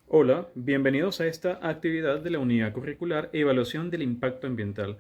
Hola, bienvenidos a esta actividad de la Unidad Curricular Evaluación del Impacto Ambiental,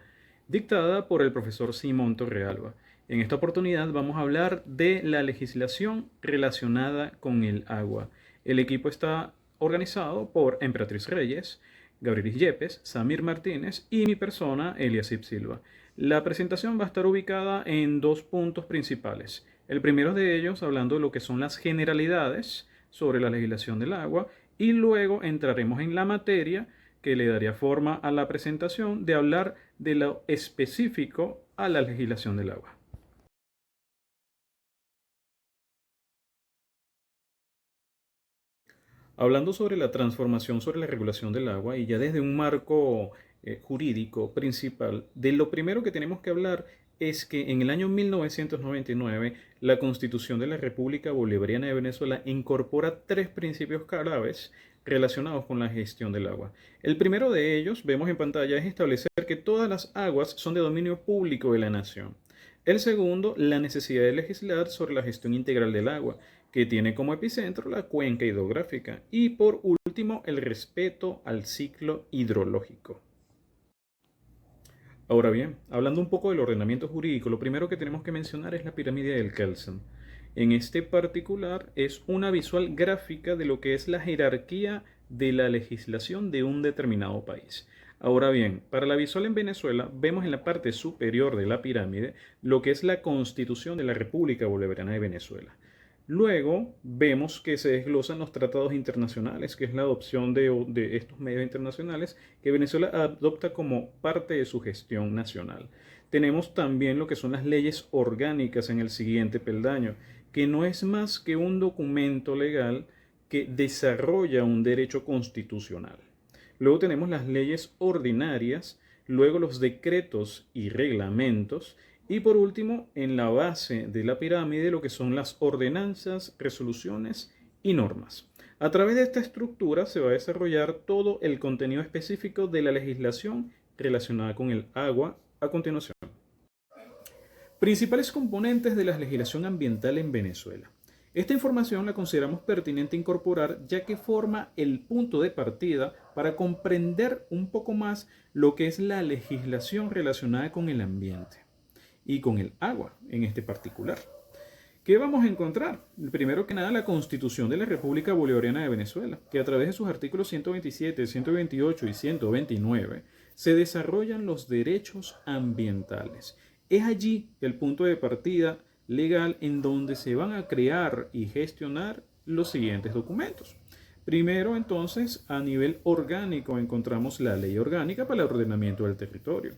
dictada por el profesor Simón Torrealba. En esta oportunidad vamos a hablar de la legislación relacionada con el agua. El equipo está organizado por Emperatriz Reyes, Gabrielis Yepes, Samir Martínez y mi persona, Eliasip Silva. La presentación va a estar ubicada en dos puntos principales. El primero de ellos hablando de lo que son las generalidades sobre la legislación del agua y luego entraremos en la materia que le daría forma a la presentación de hablar de lo específico a la legislación del agua. Hablando sobre la transformación sobre la regulación del agua y ya desde un marco jurídico principal, de lo primero que tenemos que hablar es que en el año 1999 la Constitución de la República Bolivariana de Venezuela incorpora tres principios claves relacionados con la gestión del agua. El primero de ellos, vemos en pantalla, es establecer que todas las aguas son de dominio público de la nación. El segundo, la necesidad de legislar sobre la gestión integral del agua, que tiene como epicentro la cuenca hidrográfica. Y por último, el respeto al ciclo hidrológico. Ahora bien, hablando un poco del ordenamiento jurídico, lo primero que tenemos que mencionar es la pirámide del Kelsen. En este particular es una visual gráfica de lo que es la jerarquía de la legislación de un determinado país. Ahora bien, para la visual en Venezuela vemos en la parte superior de la pirámide lo que es la Constitución de la República Bolivariana de Venezuela. Luego vemos que se desglosan los tratados internacionales, que es la adopción de estos medios internacionales que Venezuela adopta como parte de su gestión nacional. Tenemos también lo que son las leyes orgánicas en el siguiente peldaño, que no es más que un documento legal que desarrolla un derecho constitucional. Luego tenemos las leyes ordinarias, luego los decretos y reglamentos, y por último, en la base de la pirámide, lo que son las ordenanzas, resoluciones y normas. A través de esta estructura se va a desarrollar todo el contenido específico de la legislación relacionada con el agua a continuación. Principales componentes de la legislación ambiental en Venezuela. Esta información la consideramos pertinente incorporar ya que forma el punto de partida para comprender un poco más lo que es la legislación relacionada con el ambiente y con el agua en este particular. ¿Qué vamos a encontrar? Primero que nada, la Constitución de la República Bolivariana de Venezuela, que a través de sus artículos 127, 128 y 129 se desarrollan los derechos ambientales. Es allí el punto de partida legal en donde se van a crear y gestionar los siguientes documentos. Primero, entonces, a nivel orgánico encontramos la Ley Orgánica para el Ordenamiento del Territorio,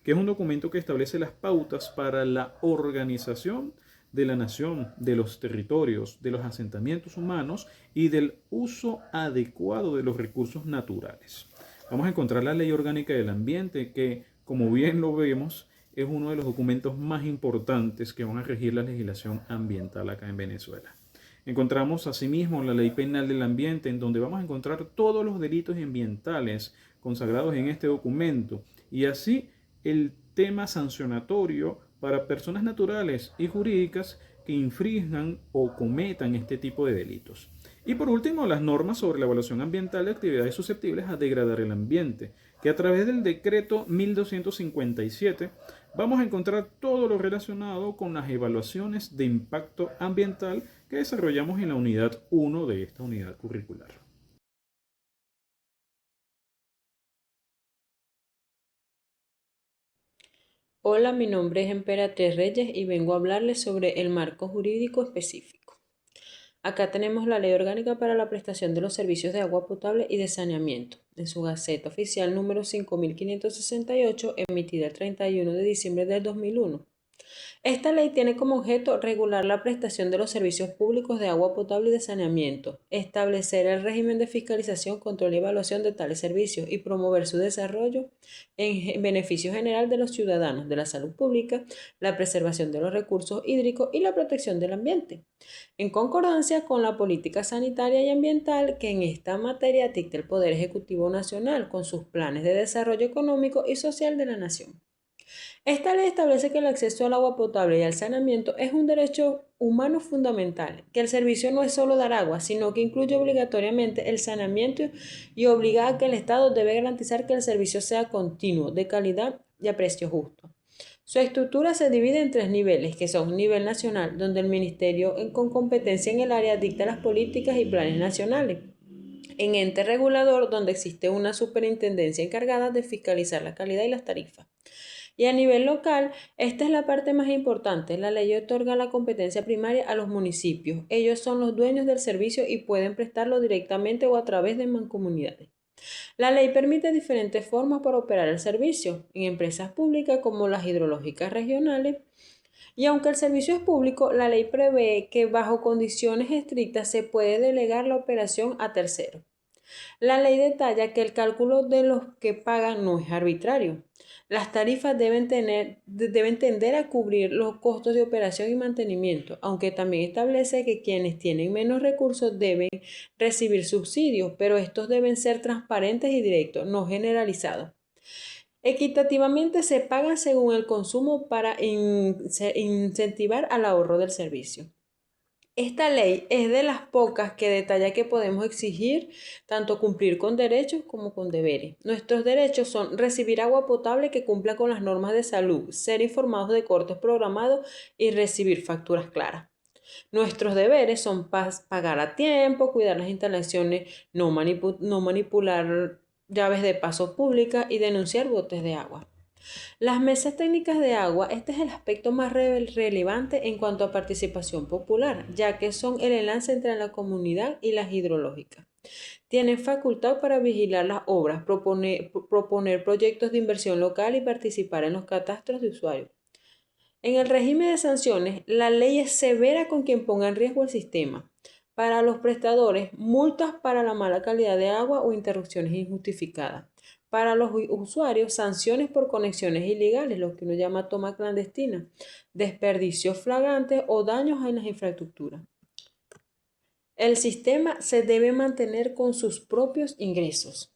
que es un documento que establece las pautas para la organización de la nación, de los territorios, de los asentamientos humanos y del uso adecuado de los recursos naturales. Vamos a encontrar la Ley Orgánica del Ambiente, que, como bien lo vemos, es uno de los documentos más importantes que van a regir la legislación ambiental acá en Venezuela. Encontramos asimismo la Ley Penal del Ambiente, en donde vamos a encontrar todos los delitos ambientales consagrados en este documento y así el tema sancionatorio para personas naturales y jurídicas que infrinjan o cometan este tipo de delitos. Y por último, las normas sobre la evaluación ambiental de actividades susceptibles a degradar el ambiente, que a través del decreto 1257 vamos a encontrar todo lo relacionado con las evaluaciones de impacto ambiental que desarrollamos en la unidad 1 de esta unidad curricular. Hola, mi nombre es Emperatriz Reyes y vengo a hablarles sobre el marco jurídico específico. Acá tenemos la Ley Orgánica para la prestación de los servicios de agua potable y de saneamiento, en su Gaceta Oficial número 5568, emitida el 31 de diciembre del 2001. Esta ley tiene como objeto regular la prestación de los servicios públicos de agua potable y de saneamiento, establecer el régimen de fiscalización, control y evaluación de tales servicios y promover su desarrollo en beneficio general de los ciudadanos, de la salud pública, la preservación de los recursos hídricos y la protección del ambiente, en concordancia con la política sanitaria y ambiental que en esta materia dicta el Poder Ejecutivo Nacional con sus planes de desarrollo económico y social de la nación. Esta ley establece que el acceso al agua potable y al saneamiento es un derecho humano fundamental, que el servicio no es solo dar agua, sino que incluye obligatoriamente el saneamiento y obliga a que el Estado debe garantizar que el servicio sea continuo, de calidad y a precio justo. Su estructura se divide en tres niveles, que son nivel nacional, donde el ministerio con competencia en el área dicta las políticas y planes nacionales. En ente regulador, donde existe una superintendencia encargada de fiscalizar la calidad y las tarifas. Y a nivel local, esta es la parte más importante. La ley otorga la competencia primaria a los municipios. Ellos son los dueños del servicio y pueden prestarlo directamente o a través de mancomunidades. La ley permite diferentes formas para operar el servicio, en empresas públicas como las hidrológicas regionales. Y aunque el servicio es público, la ley prevé que bajo condiciones estrictas se puede delegar la operación a terceros. La ley detalla que el cálculo de los que pagan no es arbitrario. Las tarifas deben tender a cubrir los costos de operación y mantenimiento, aunque también establece que quienes tienen menos recursos deben recibir subsidios, pero estos deben ser transparentes y directos, no generalizados. Equitativamente se paga según el consumo para incentivar al ahorro del servicio. Esta ley es de las pocas que detalla que podemos exigir tanto cumplir con derechos como con deberes. Nuestros derechos son recibir agua potable que cumpla con las normas de salud, ser informados de cortes programados y recibir facturas claras. Nuestros deberes son pagar a tiempo, cuidar las instalaciones, no manipular llaves de paso públicas y denunciar botes de agua. Las mesas técnicas de agua, este es el aspecto más relevante en cuanto a participación popular, ya que son el enlace entre la comunidad y las hidrológicas. Tienen facultad para vigilar las obras, proponer proyectos de inversión local y participar en los catastros de usuarios. En el régimen de sanciones, la ley es severa con quien ponga en riesgo el sistema. Para los prestadores, multas para la mala calidad de agua o interrupciones injustificadas. Para los usuarios, sanciones por conexiones ilegales, lo que uno llama toma clandestina, desperdicios flagrantes o daños en las infraestructuras. El sistema se debe mantener con sus propios ingresos.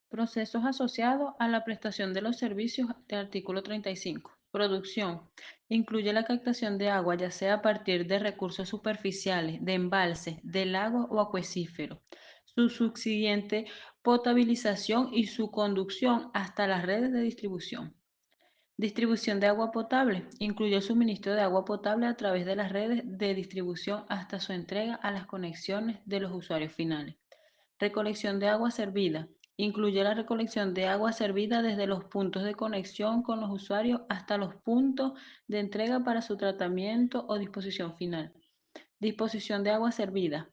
Procesos asociados a la prestación de los servicios del artículo 35. Producción. Incluye la captación de agua, ya sea a partir de recursos superficiales, de embalses, de lagos o acuíferos. Su subsiguiente potabilización y su conducción hasta las redes de distribución. Distribución de agua potable. Incluye el suministro de agua potable a través de las redes de distribución hasta su entrega a las conexiones de los usuarios finales. Recolección de agua servida. Incluye la recolección de agua servida desde los puntos de conexión con los usuarios hasta los puntos de entrega para su tratamiento o disposición final. Disposición de agua servida.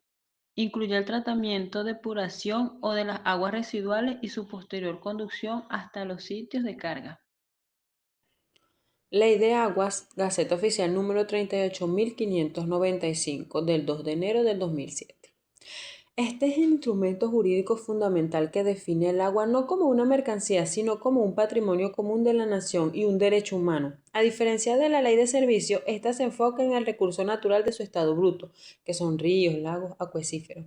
Incluye el tratamiento, depuración o de las aguas residuales y su posterior conducción hasta los sitios de carga. Ley de Aguas, Gaceta Oficial número 38.595 del 2 de enero del 2007. Este es el instrumento jurídico fundamental que define el agua no como una mercancía, sino como un patrimonio común de la nación y un derecho humano. A diferencia de la ley de servicio, esta se enfoca en el recurso natural de su estado bruto, que son ríos, lagos, acuíferos.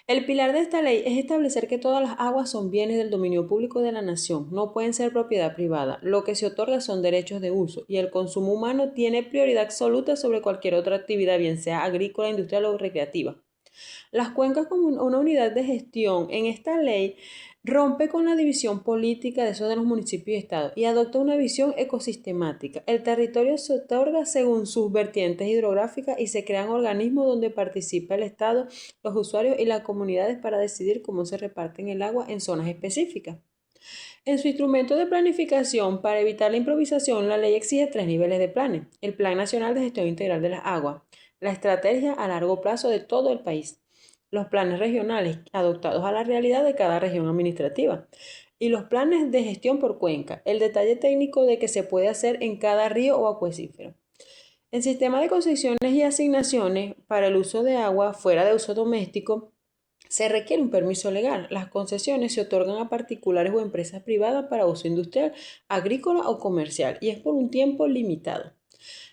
El pilar de esta ley es establecer que todas las aguas son bienes del dominio público de la nación, no pueden ser propiedad privada. Lo que se otorga son derechos de uso y el consumo humano tiene prioridad absoluta sobre cualquier otra actividad, bien sea agrícola, industrial o recreativa. Las cuencas como una unidad de gestión en esta ley rompe con la división política de esos de los municipios y estados y adopta una visión ecosistemática. El territorio se otorga según sus vertientes hidrográficas y se crean organismos donde participa el estado, los usuarios y las comunidades para decidir cómo se reparten el agua en zonas específicas. En su instrumento de planificación, para evitar la improvisación, la ley exige 3 niveles de planes. El Plan Nacional de Gestión Integral de las Aguas, la estrategia a largo plazo de todo el país, los planes regionales adaptados a la realidad de cada región administrativa y los planes de gestión por cuenca, el detalle técnico de qué se puede hacer en cada río o acuífero. El sistema de concesiones y asignaciones para el uso de agua fuera de uso doméstico se requiere un permiso legal. Las concesiones se otorgan a particulares o empresas privadas para uso industrial, agrícola o comercial y es por un tiempo limitado.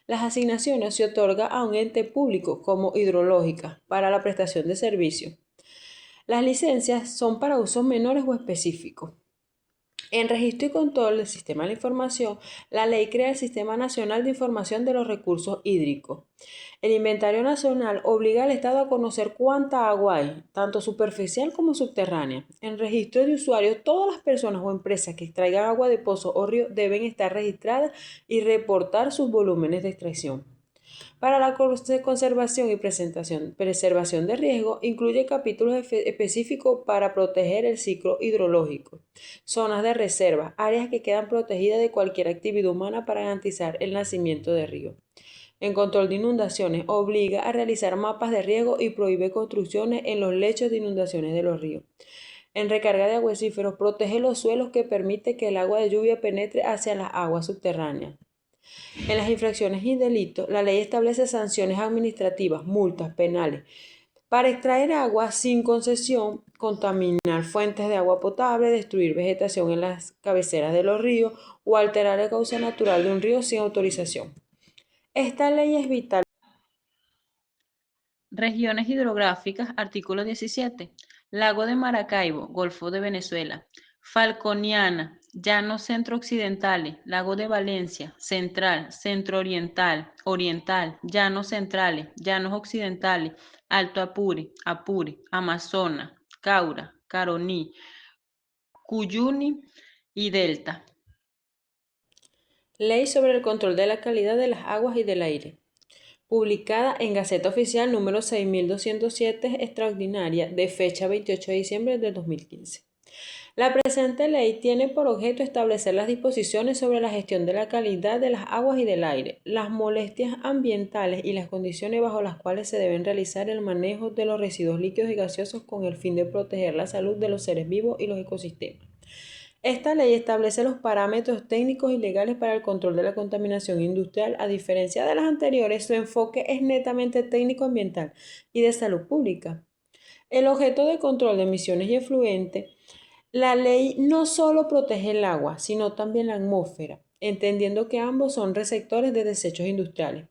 Las asignaciones se otorgan a un ente público como hidrológica para la prestación de servicios. Las licencias son para usos menores o específicos. En registro y control del sistema de la información, la ley crea el Sistema Nacional de Información de los Recursos Hídricos. El Inventario Nacional obliga al Estado a conocer cuánta agua hay, tanto superficial como subterránea. En registro de usuarios, todas las personas o empresas que extraigan agua de pozo o río deben estar registradas y reportar sus volúmenes de extracción. Para la conservación y preservación de riesgo, incluye capítulos específicos para proteger el ciclo hidrológico, zonas de reserva, áreas que quedan protegidas de cualquier actividad humana para garantizar el nacimiento de ríos. En control de inundaciones, obliga a realizar mapas de riesgo y prohíbe construcciones en los lechos de inundaciones de los ríos. En recarga de acuíferos, protege los suelos que permite que el agua de lluvia penetre hacia las aguas subterráneas. En las infracciones y delitos, la ley establece sanciones administrativas, multas, penales, para extraer agua sin concesión, contaminar fuentes de agua potable, destruir vegetación en las cabeceras de los ríos o alterar el cauce natural de un río sin autorización. Esta ley es vital. Regiones hidrográficas, artículo 17. Lago de Maracaibo, Golfo de Venezuela. Falconiana, Llanos centro-occidentales, Lago de Valencia, Central, Centro-oriental, Oriental, Llanos centrales, Llanos occidentales, Alto Apure, Apure, Amazonas, Caura, Caroní, Cuyuni y Delta. Ley sobre el control de la calidad de las aguas y del aire. Publicada en Gaceta Oficial número 6207 extraordinaria de fecha 28 de diciembre de 2015. La presente ley tiene por objeto establecer las disposiciones sobre la gestión de la calidad de las aguas y del aire, las molestias ambientales y las condiciones bajo las cuales se deben realizar el manejo de los residuos líquidos y gaseosos con el fin de proteger la salud de los seres vivos y los ecosistemas. Esta ley establece los parámetros técnicos y legales para el control de la contaminación industrial. A diferencia de las anteriores, su enfoque es netamente técnico-ambiental y de salud pública. El objeto de control de emisiones y efluentes, la ley no solo protege el agua, sino también la atmósfera, entendiendo que ambos son receptores de desechos industriales.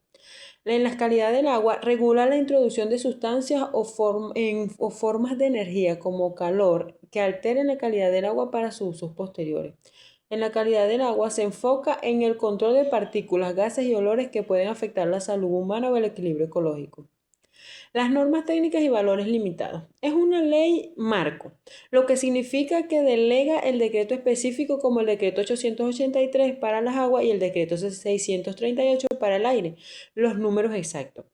En la calidad del agua regula la introducción de sustancias o formas de energía como calor que alteren la calidad del agua para sus usos posteriores. En la calidad del agua se enfoca en el control de partículas, gases y olores que pueden afectar la salud humana o el equilibrio ecológico. Las normas técnicas y valores limitados. Es una ley marco, lo que significa que delega el decreto específico como el decreto 883 para las aguas y el decreto 638 para el aire, los números exactos.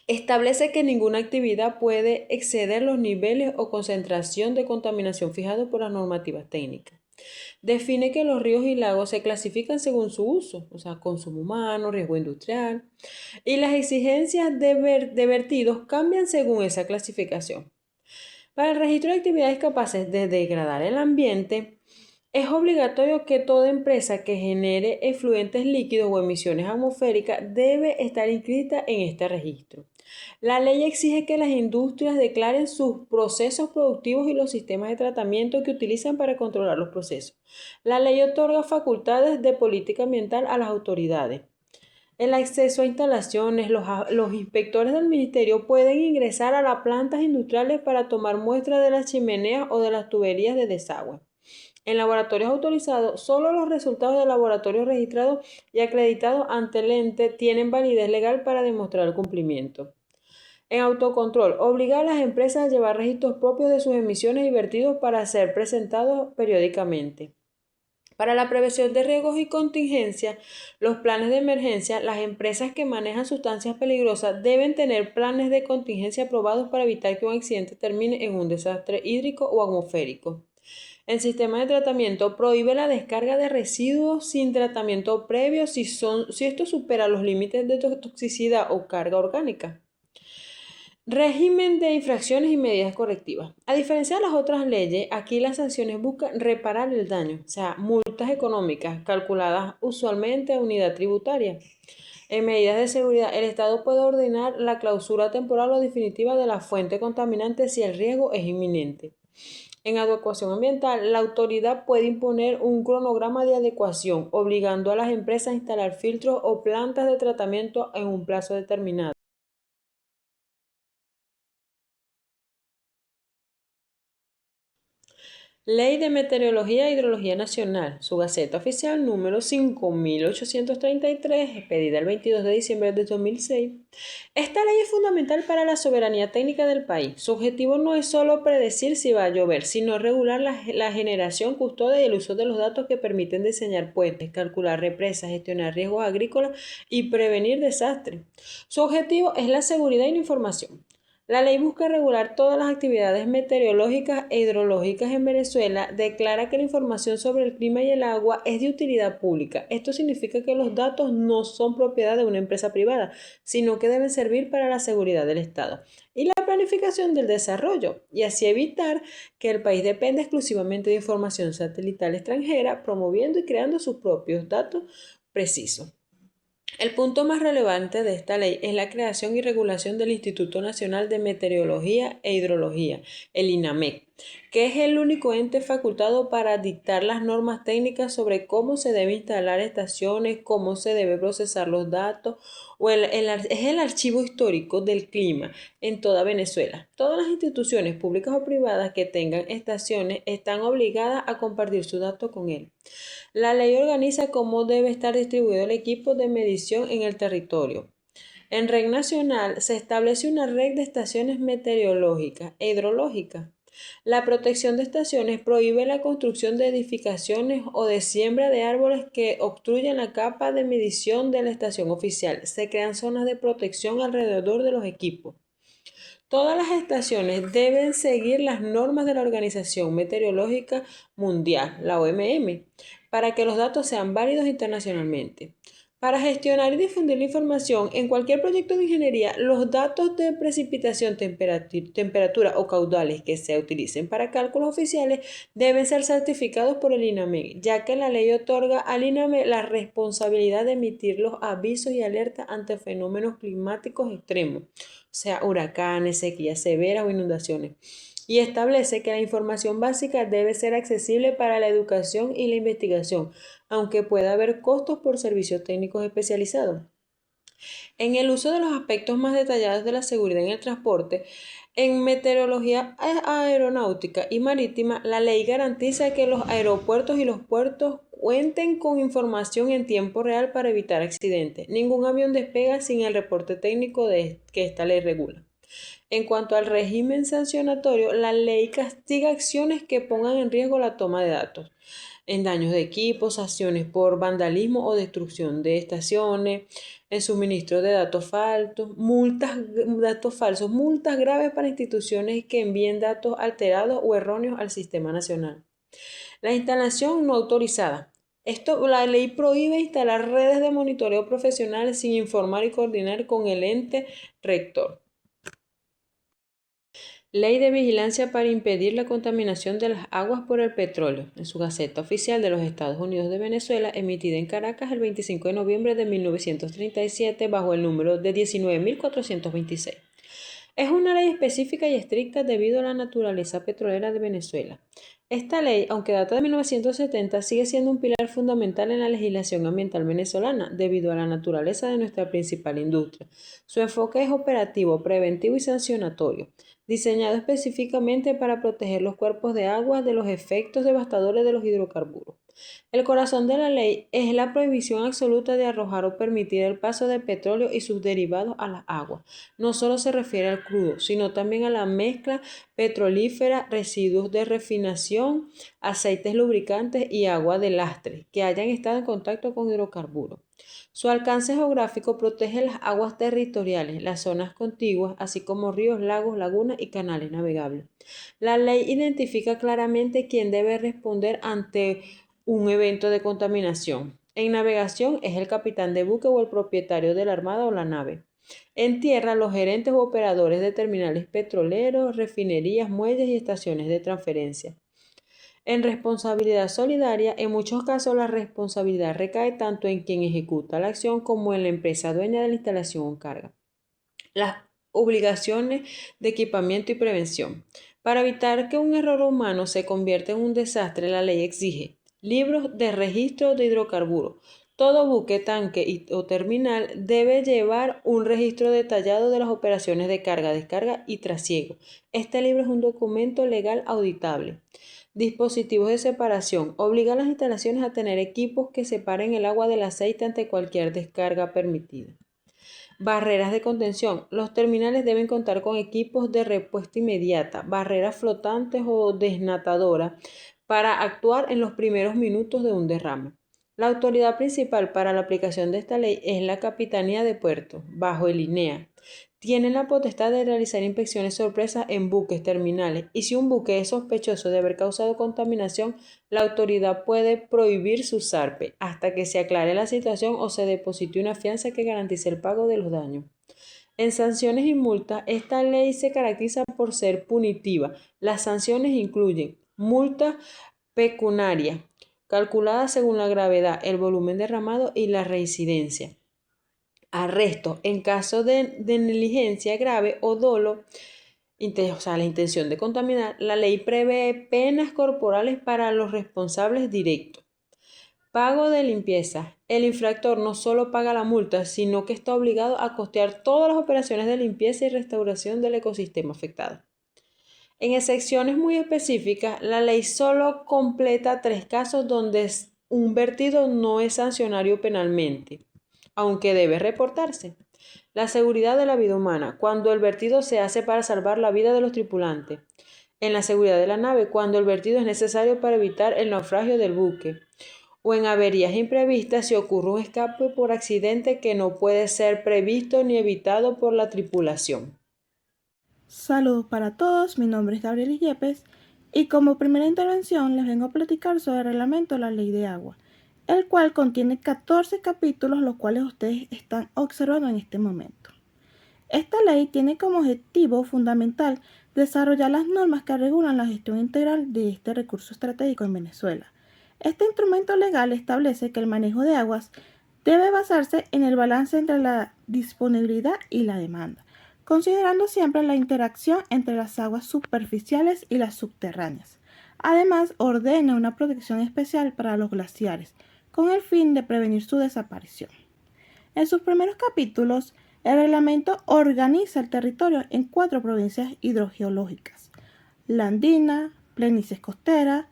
Establece que ninguna actividad puede exceder los niveles o concentración de contaminación fijados por las normativas técnicas. Define que los ríos y lagos se clasifican según su uso, o sea, consumo humano, riesgo industrial, y las exigencias de vertidos cambian según esa clasificación. Para el registro de actividades capaces de degradar el ambiente, es obligatorio que toda empresa que genere efluentes líquidos o emisiones atmosféricas debe estar inscrita en este registro. La ley exige que las industrias declaren sus procesos productivos y los sistemas de tratamiento que utilizan para controlar los procesos. La ley otorga facultades de política ambiental a las autoridades. El acceso a instalaciones, los inspectores del ministerio pueden ingresar a las plantas industriales para tomar muestras de las chimeneas o de las tuberías de desagüe. En laboratorios autorizados, solo los resultados de laboratorios registrados y acreditados ante el ente tienen validez legal para demostrar el cumplimiento. En autocontrol, obliga a las empresas a llevar registros propios de sus emisiones y vertidos para ser presentados periódicamente. Para la prevención de riesgos y contingencias, los planes de emergencia, las empresas que manejan sustancias peligrosas deben tener planes de contingencia aprobados para evitar que un accidente termine en un desastre hídrico o atmosférico. El sistema de tratamiento prohíbe la descarga de residuos sin tratamiento previo si esto supera los límites de toxicidad o carga orgánica. Régimen de infracciones y medidas correctivas. A diferencia de las otras leyes, aquí las sanciones buscan reparar el daño, o sea, multas económicas calculadas usualmente a unidad tributaria. En medidas de seguridad, el Estado puede ordenar la clausura temporal o definitiva de la fuente contaminante si el riesgo es inminente. En adecuación ambiental, la autoridad puede imponer un cronograma de adecuación, obligando a las empresas a instalar filtros o plantas de tratamiento en un plazo determinado. Ley de Meteorología e Hidrología Nacional, su Gaceta Oficial número 5833, expedida el 22 de diciembre de 2006. Esta ley es fundamental para la soberanía técnica del país. Su objetivo no es solo predecir si va a llover, sino regular la generación, custodia y el uso de los datos que permiten diseñar puentes, calcular represas, gestionar riesgos agrícolas y prevenir desastres. Su objetivo es la seguridad y la información. La ley busca regular todas las actividades meteorológicas e hidrológicas en Venezuela, declara que la información sobre el clima y el agua es de utilidad pública. Esto significa que los datos no son propiedad de una empresa privada, sino que deben servir para la seguridad del Estado y la planificación del desarrollo, y así evitar que el país dependa exclusivamente de información satelital extranjera, promoviendo y creando sus propios datos precisos. El punto más relevante de esta ley es la creación y regulación del Instituto Nacional de Meteorología e Hidrología, el INAMEC, que es el único ente facultado para dictar las normas técnicas sobre cómo se debe instalar estaciones, cómo se debe procesar los datos, es el archivo histórico del clima en toda Venezuela. Todas las instituciones públicas o privadas que tengan estaciones están obligadas a compartir sus datos con él. La ley organiza cómo debe estar distribuido el equipo de medición en el territorio. En red nacional se establece una red de estaciones meteorológicas e hidrológicas. La protección de estaciones prohíbe la construcción de edificaciones o de siembra de árboles que obstruyan la capa de medición de la estación oficial. Se crean zonas de protección alrededor de los equipos. Todas las estaciones deben seguir las normas de la Organización Meteorológica Mundial, la OMM, para que los datos sean válidos internacionalmente. Para gestionar y difundir la información en cualquier proyecto de ingeniería, los datos de precipitación, temperatura o caudales que se utilicen para cálculos oficiales deben ser certificados por el INAMEC, ya que la ley otorga al INAMEC la responsabilidad de emitir los avisos y alertas ante fenómenos climáticos extremos, o sea, huracanes, sequías severas o inundaciones, y establece que la información básica debe ser accesible para la educación y la investigación, aunque pueda haber costos por servicios técnicos especializados. En el uso de los aspectos más detallados de la seguridad en el transporte, en meteorología aeronáutica y marítima, la ley garantiza que los aeropuertos y los puertos cuenten con información en tiempo real para evitar accidentes. Ningún avión despega sin el reporte técnico que esta ley regula. En cuanto al régimen sancionatorio, la ley castiga acciones que pongan en riesgo la toma de datos, en daños de equipos, sanciones por vandalismo o destrucción de estaciones, en suministro de datos falsos, multas graves para instituciones que envíen datos alterados o erróneos al sistema nacional. La instalación no autorizada. La ley prohíbe instalar redes de monitoreo profesionales sin informar y coordinar con el ente rector. Ley de vigilancia para impedir la contaminación de las aguas por el petróleo, en su Gaceta Oficial de los Estados Unidos de Venezuela, emitida en Caracas el 25 de noviembre de 1937 bajo el número de 19.426. Es una ley específica y estricta debido a la naturaleza petrolera de Venezuela. Esta ley, aunque data de 1970, sigue siendo un pilar fundamental en la legislación ambiental venezolana debido a la naturaleza de nuestra principal industria. Su enfoque es operativo, preventivo y sancionatorio, diseñado específicamente para proteger los cuerpos de agua de los efectos devastadores de los hidrocarburos. El corazón de la ley es la prohibición absoluta de arrojar o permitir el paso de petróleo y sus derivados a las aguas. No solo se refiere al crudo, sino también a la mezcla petrolífera, residuos de refinación, aceites lubricantes y agua de lastre que hayan estado en contacto con hidrocarburos. Su alcance geográfico protege las aguas territoriales, las zonas contiguas, así como ríos, lagos, lagunas y canales navegables. La ley identifica claramente quién debe responder ante un evento de contaminación. En navegación es el capitán de buque o el propietario de la armada o la nave. En tierra, los gerentes u operadores de terminales petroleros, refinerías, muelles y estaciones de transferencia. En responsabilidad solidaria, en muchos casos la responsabilidad recae tanto en quien ejecuta la acción como en la empresa dueña de la instalación o carga. Las obligaciones de equipamiento y prevención. Para evitar que un error humano se convierta en un desastre, la ley exige libros de registro de hidrocarburos, Todo buque, tanque o terminal debe llevar un registro detallado de las operaciones de carga, descarga y trasiego. Este libro es un documento legal auditable. Dispositivos de separación. Obligan las instalaciones a tener equipos que separen el agua del aceite ante cualquier descarga permitida. Barreras de contención. Los terminales deben contar con equipos de respuesta inmediata, barreras flotantes o desnatadoras para actuar en los primeros minutos de un derrame. La autoridad principal para la aplicación de esta ley es la Capitanía de Puerto, bajo el INEA. Tienen la potestad de realizar inspecciones sorpresas en buques terminales y si un buque es sospechoso de haber causado contaminación, la autoridad puede prohibir su zarpe hasta que se aclare la situación o se deposite una fianza que garantice el pago de los daños. En sanciones y multas, esta ley se caracteriza por ser punitiva. Las sanciones incluyen multas pecuniarias, calculadas según la gravedad, el volumen derramado y la reincidencia. Arresto en caso de negligencia grave o dolo, o sea, la intención de contaminar. La ley prevé penas corporales para los responsables directos. Pago de limpieza. El infractor no solo paga la multa, sino que está obligado a costear todas las operaciones de limpieza y restauración del ecosistema afectado. En excepciones muy específicas, la ley solo completa 3 casos donde un vertido no es sancionario penalmente, aunque debe reportarse. La seguridad de la vida humana, cuando el vertido se hace para salvar la vida de los tripulantes. En la seguridad de la nave, cuando el vertido es necesario para evitar el naufragio del buque. O en averías imprevistas si ocurre un escape por accidente que no puede ser previsto ni evitado por la tripulación. Saludos para todos, mi nombre es Gabriel Yepes y como primera intervención les vengo a platicar sobre el reglamento de la Ley de Agua, el cual contiene 14 capítulos, los cuales ustedes están observando en este momento. Esta ley tiene como objetivo fundamental desarrollar las normas que regulan la gestión integral de este recurso estratégico en Venezuela. Este instrumento legal establece que el manejo de aguas debe basarse en el balance entre la disponibilidad y la demanda, considerando siempre la interacción entre las aguas superficiales y las subterráneas. Además, ordena una protección especial para los glaciares, con el fin de prevenir su desaparición. En sus primeros capítulos, el reglamento organiza el territorio en 4 provincias hidrogeológicas: la andina, planicies costeras,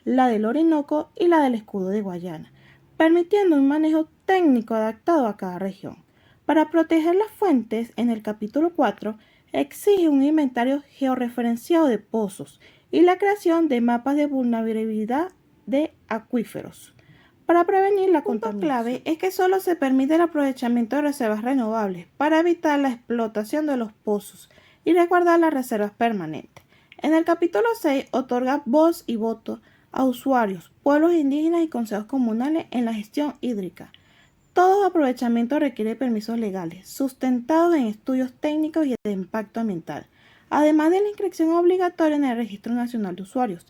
la del Orinoco y la del Escudo de Guayana, permitiendo un manejo técnico adaptado a cada región. Para proteger las fuentes, en el capítulo 4, exige un inventario georreferenciado de pozos y la creación de mapas de vulnerabilidad de acuíferos. Para prevenir la contaminación. Clave es que solo se permite el aprovechamiento de reservas renovables para evitar la explotación de los pozos y resguardar las reservas permanentes. En el capítulo 6 otorga voz y voto a usuarios, pueblos indígenas y consejos comunales en la gestión hídrica. Todo aprovechamiento requiere permisos legales, sustentados en estudios técnicos y de impacto ambiental, además de la inscripción obligatoria en el Registro Nacional de Usuarios.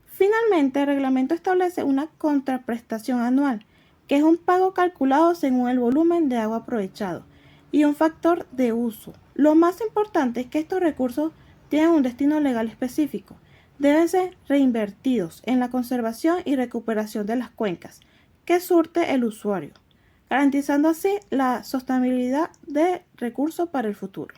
Finalmente, el reglamento establece una contraprestación anual, que es un pago calculado según el volumen de agua aprovechado, y un factor de uso. Lo más importante es que estos recursos tienen un destino legal específico. Deben ser reinvertidos en la conservación y recuperación de las cuencas que surte el usuario, garantizando así la sostenibilidad de recursos para el futuro.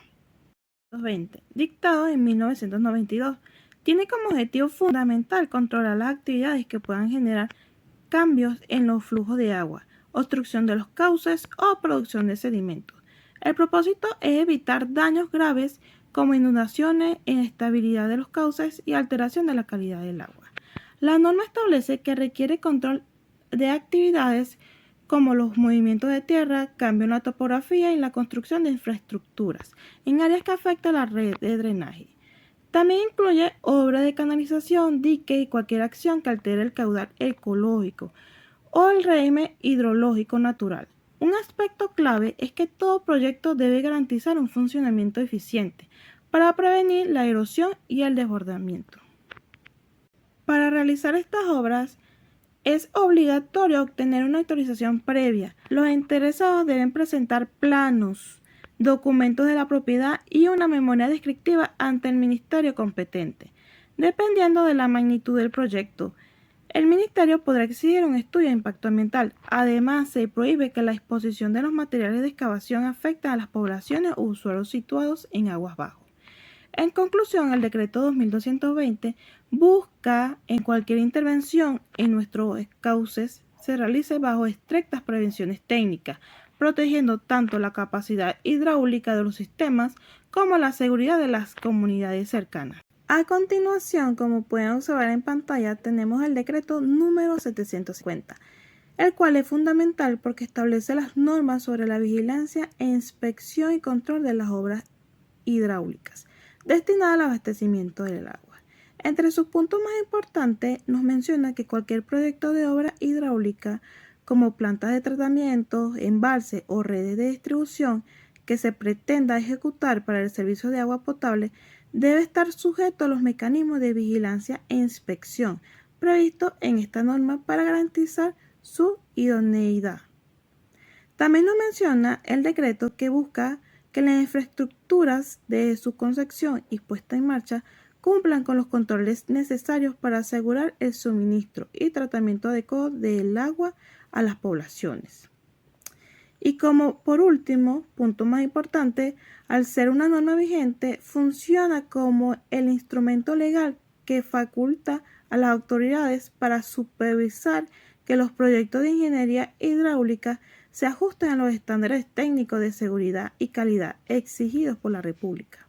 20. Dictado en 1992, tiene como objetivo fundamental controlar las actividades que puedan generar cambios en los flujos de agua, obstrucción de los cauces o producción de sedimentos. El propósito es evitar daños graves como inundaciones, inestabilidad de los cauces y alteración de la calidad del agua. La norma establece que requiere control de actividades como los movimientos de tierra, cambio en la topografía y la construcción de infraestructuras en áreas que afectan la red de drenaje. También incluye obras de canalización, dique y cualquier acción que altere el caudal ecológico o el régimen hidrológico natural. Un aspecto clave es que todo proyecto debe garantizar un funcionamiento eficiente para prevenir la erosión y el desbordamiento. Para realizar estas obras, es obligatorio obtener una autorización previa. Los interesados deben presentar planos, documentos de la propiedad y una memoria descriptiva ante el ministerio competente. Dependiendo de la magnitud del proyecto, El Ministerio podrá exigir un estudio de impacto ambiental. Además, se prohíbe que la exposición de los materiales de excavación afecte a las poblaciones o usuarios situados en aguas bajas. En conclusión, el decreto 2220 busca en cualquier intervención en nuestros cauces se realice bajo estrictas prevenciones técnicas, protegiendo tanto la capacidad hidráulica de los sistemas como la seguridad de las comunidades cercanas. A continuación, como pueden observar en pantalla, tenemos el decreto número 750, el cual es fundamental porque establece las normas sobre la vigilancia e inspección y control de las obras hidráulicas destinadas al abastecimiento del agua. Entre sus puntos más importantes nos menciona que cualquier proyecto de obra hidráulica como plantas de tratamiento, embalse o redes de distribución que se pretenda ejecutar para el servicio de agua potable debe estar sujeto a los mecanismos de vigilancia e inspección previstos en esta norma para garantizar su idoneidad. También nos menciona el decreto que busca que las infraestructuras de su concepción y puesta en marcha cumplan con los controles necesarios para asegurar el suministro y tratamiento adecuado del agua a las poblaciones. Y como por último, punto más importante, al ser una norma vigente, funciona como el instrumento legal que faculta a las autoridades para supervisar que los proyectos de ingeniería hidráulica se ajusten a los estándares técnicos de seguridad y calidad exigidos por la República.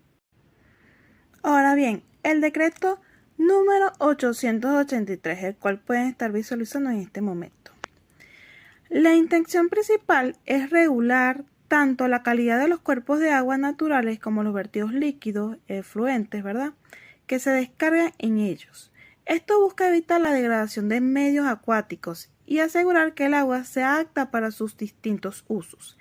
Ahora bien, el decreto número 883, el cual pueden estar visualizando en este momento. La intención principal es regular tanto la calidad de los cuerpos de agua naturales como los vertidos líquidos, efluentes, ¿verdad?, que se descargan en ellos. Esto busca evitar la degradación de medios acuáticos y asegurar que el agua sea apta para sus distintos usos.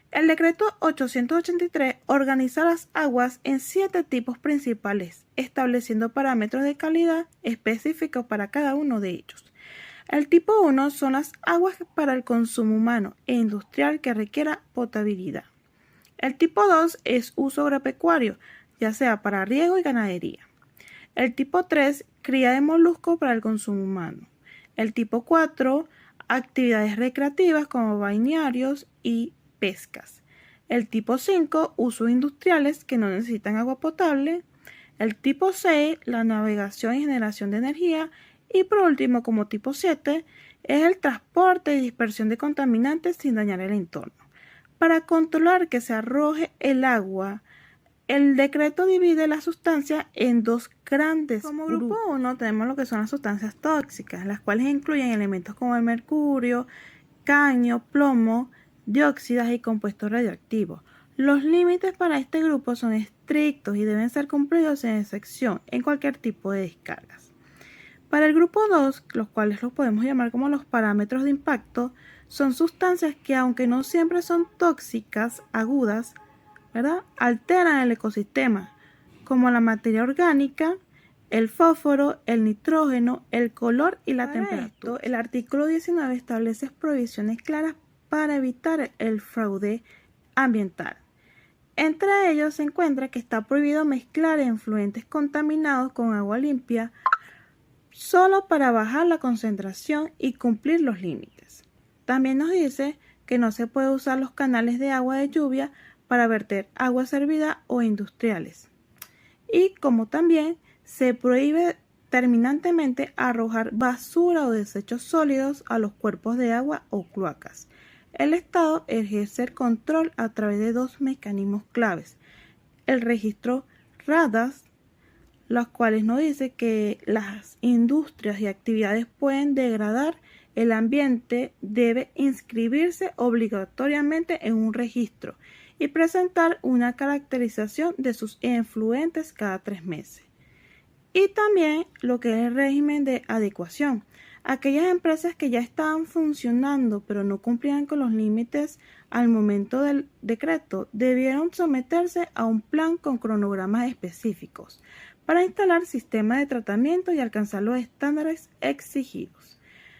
El decreto 883 organiza las aguas en 7 tipos principales, estableciendo parámetros de calidad específicos para cada uno de ellos. El tipo 1 son las aguas para el consumo humano e industrial que requiera potabilidad. El tipo 2 es uso agropecuario, ya sea para riego y ganadería. El tipo 3, cría de moluscos para el consumo humano. El tipo 4, actividades recreativas como balnearios y pescas. El tipo 5, usos industriales que no necesitan agua potable. El tipo 6, la navegación y generación de energía. Y por último, como tipo 7, es el transporte y dispersión de contaminantes sin dañar el entorno. Para controlar que se arroje el agua, el decreto divide las sustancias en 2 grandes grupos. Como grupo 1 tenemos lo que son las sustancias tóxicas, las cuales incluyen elementos como el mercurio, caño, plomo, dióxidas y compuestos radioactivos. Los límites para este grupo son estrictos y deben ser cumplidos sin excepción en cualquier tipo de descargas. Para el grupo 2, los cuales los podemos llamar como los parámetros de impacto, son sustancias que aunque no siempre son tóxicas agudas, ¿verdad?, alteran el ecosistema, como la materia orgánica, el fósforo, el nitrógeno, el color y la temperatura. El artículo 19 establece prohibiciones claras para evitar el fraude ambiental. Entre ellos se encuentra que está prohibido mezclar efluentes contaminados con agua limpia solo para bajar la concentración y cumplir los límites. También nos dice que no se puede usar los canales de agua de lluvia para verter agua servida o industriales. Y como también se prohíbe terminantemente arrojar basura o desechos sólidos a los cuerpos de agua o cloacas. El Estado ejerce control a través de 2 mecanismos claves. El registro RADAS, los cuales nos dice que las industrias y actividades pueden degradar el ambiente, debe inscribirse obligatoriamente en un registro y presentar una caracterización de sus efluentes cada 3 meses. Y también lo que es el régimen de adecuación. Aquellas empresas que ya estaban funcionando pero no cumplían con los límites al momento del decreto debieron someterse a un plan con cronogramas específicos para instalar sistemas de tratamiento y alcanzar los estándares exigidos.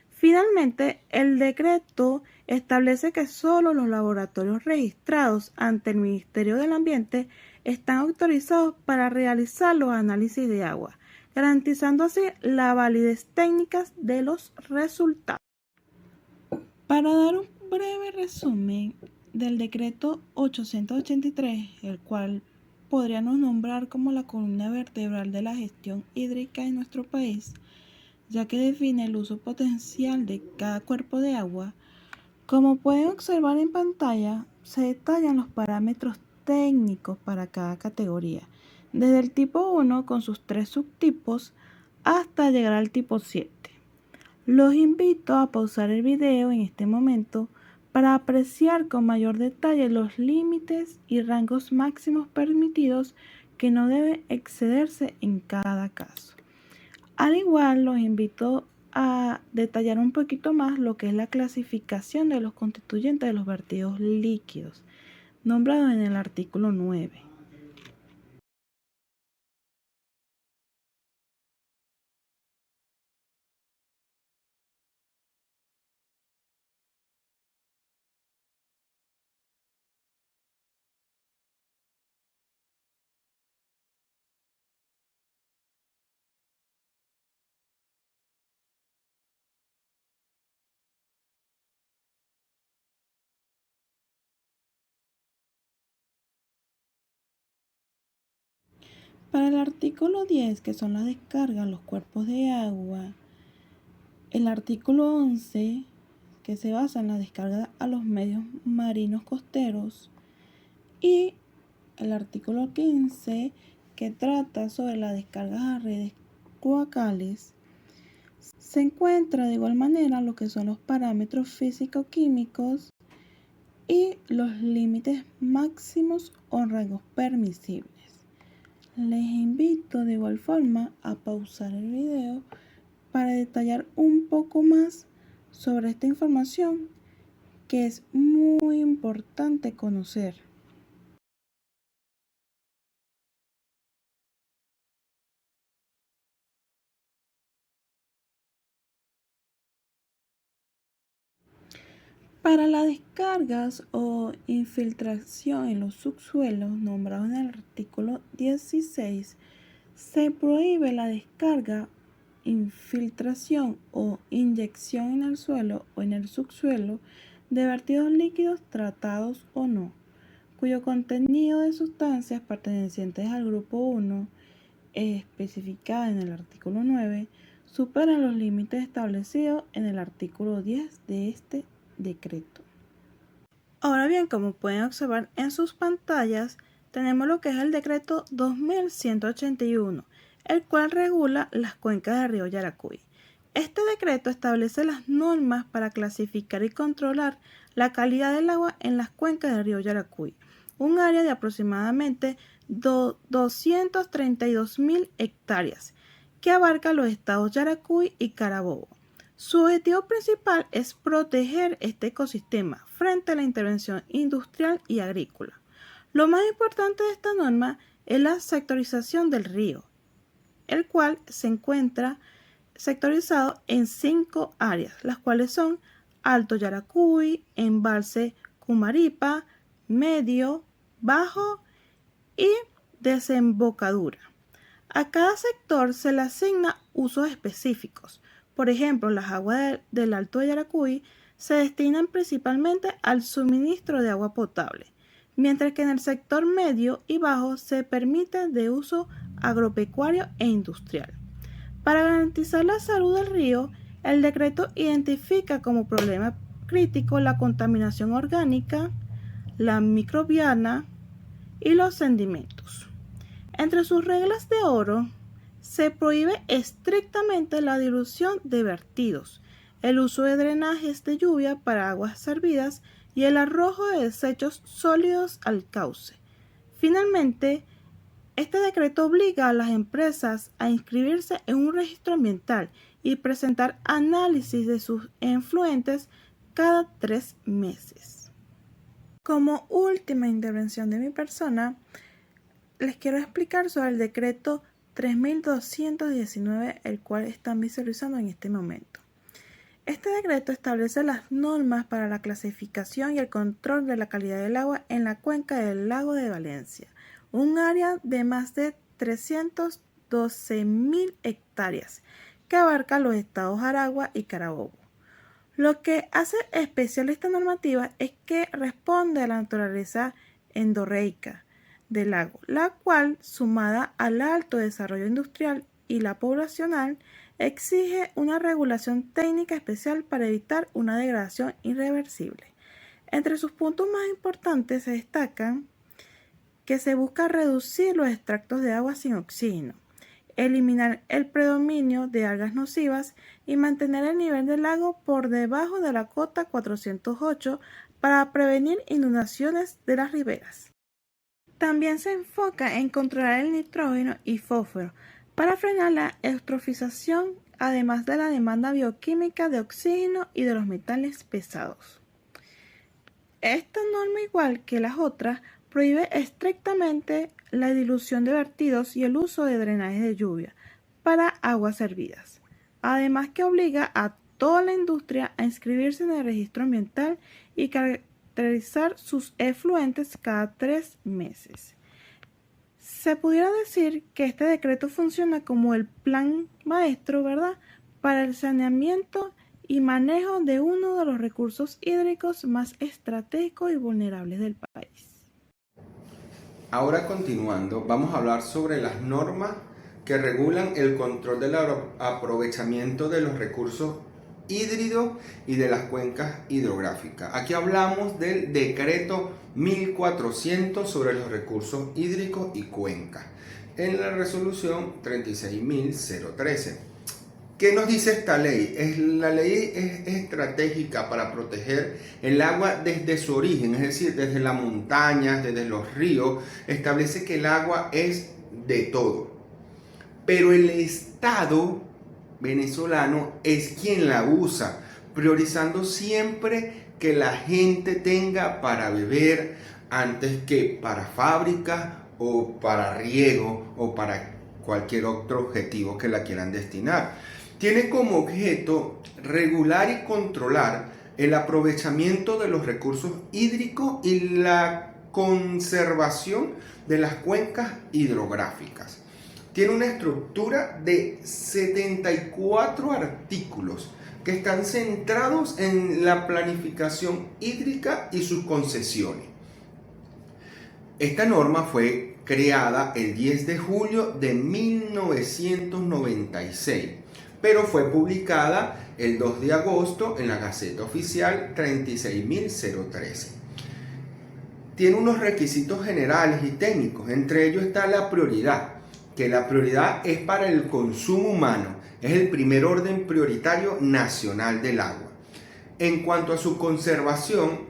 Finalmente, el decreto establece que solo los laboratorios registrados ante el Ministerio del Ambiente están autorizados para realizar los análisis de agua, garantizando así la validez técnica de los resultados. Para dar un breve resumen del decreto 883, el cual podríamos nombrar como la columna vertebral de la gestión hídrica en nuestro país, ya que define el uso potencial de cada cuerpo de agua. Como pueden observar en pantalla, se detallan los parámetros técnicos para cada categoría, desde el tipo 1 con sus 3 subtipos hasta llegar al tipo 7. Los invito a pausar el video en este momento para apreciar con mayor detalle los límites y rangos máximos permitidos que no deben excederse en cada caso. Al igual, los invito a detallar un poquito más lo que es la clasificación de los constituyentes de los vertidos líquidos, nombrados en el artículo 9. Para el artículo 10, que son las descargas, los cuerpos de agua, el artículo 11, que se basa en la descarga a los medios marinos costeros, y el artículo 15, que trata sobre las descargas a redes cloacales, se encuentra de igual manera lo que son los parámetros físico-químicos y los límites máximos o rangos permisibles. Les invito de igual forma a pausar el video para detallar un poco más sobre esta información que es muy importante conocer. Para las descargas o infiltración en los subsuelos, nombrado en el artículo 16, se prohíbe la descarga, infiltración o inyección en el suelo o en el subsuelo de vertidos líquidos tratados o no, cuyo contenido de sustancias pertenecientes al grupo 1, especificada en el artículo 9, superan los límites establecidos en el artículo 10 de este decreto. Ahora bien, como pueden observar en sus pantallas, tenemos lo que es el decreto 2181, el cual regula las cuencas del río Yaracuy. Este decreto establece las normas para clasificar y controlar la calidad del agua en las cuencas del río Yaracuy, un área de aproximadamente 232.000 hectáreas, que abarca los estados Yaracuy y Carabobo. Su objetivo principal es proteger este ecosistema frente a la intervención industrial y agrícola. Lo más importante de esta norma es la sectorización del río, el cual se encuentra sectorizado en 5 áreas, las cuales son Alto Yaracuy, Embalse Cumaripa, Medio, Bajo y Desembocadura. A cada sector se le asigna usos específicos. Por ejemplo, las aguas del Alto de Yaracuy se destinan principalmente al suministro de agua potable, mientras que en el sector medio y bajo se permite de uso agropecuario e industrial. Para garantizar la salud del río, el decreto identifica como problema crítico la contaminación orgánica, la microbiana y los sedimentos. Entre sus reglas de oro, se prohíbe estrictamente la dilución de vertidos, el uso de drenajes de lluvia para aguas servidas y el arrojo de desechos sólidos al cauce. Finalmente, este decreto obliga a las empresas a inscribirse en un registro ambiental y presentar análisis de sus efluentes cada 3 meses. Como última intervención de mi persona, les quiero explicar sobre el decreto 3219, el cual están visualizando en este momento. Este decreto establece las normas para la clasificación y el control de la calidad del agua en la cuenca del lago de Valencia, un área de más de 312.000 hectáreas que abarca los estados Aragua y Carabobo. Lo que hace especial esta normativa es que responde a la naturaleza endorreica del lago, la cual, sumada al alto desarrollo industrial y la poblacional, exige una regulación técnica especial para evitar una degradación irreversible. Entre sus puntos más importantes se destacan que se busca reducir los extractos de agua sin oxígeno, eliminar el predominio de algas nocivas y mantener el nivel del lago por debajo de la cota 408 para prevenir inundaciones de las riberas. También se enfoca en controlar el nitrógeno y fósforo para frenar la eutrofización, además de la demanda bioquímica de oxígeno y de los metales pesados. Esta norma, igual que las otras, prohíbe estrictamente la dilución de vertidos y el uso de drenajes de lluvia para aguas servidas. Además que obliga a toda la industria a inscribirse en el registro ambiental y caracterizar sus efluentes cada 3 meses. Se pudiera decir que este decreto funciona como el plan maestro, ¿verdad?, para el saneamiento y manejo de uno de los recursos hídricos más estratégicos y vulnerables del país. Ahora continuando, vamos a hablar sobre las normas que regulan el control del aprovechamiento de los recursos hídridos y de las cuencas hidrográficas. Aquí hablamos del decreto 1400 sobre los recursos hídricos y cuencas, en la resolución 36.013. ¿Qué nos dice esta ley? La ley es estratégica para proteger el agua desde su origen, es decir, desde las montañas, desde los ríos. Establece que el agua es de todo. Pero el Estado venezolano es quien la usa, priorizando siempre que la gente tenga para beber antes que para fábricas o para riego o para cualquier otro objetivo que la quieran destinar. Tiene como objeto regular y controlar el aprovechamiento de los recursos hídricos y la conservación de las cuencas hidrográficas. Tiene una estructura de 74 artículos que están centrados en la planificación hídrica y sus concesiones. Esta norma fue creada el 10 de julio de 1996. Pero fue publicada el 2 de agosto en la Gaceta Oficial 36.013. Tiene unos requisitos generales y técnicos, entre ellos está la prioridad, que la prioridad es para el consumo humano, es el primer orden prioritario nacional del agua. En cuanto a su conservación,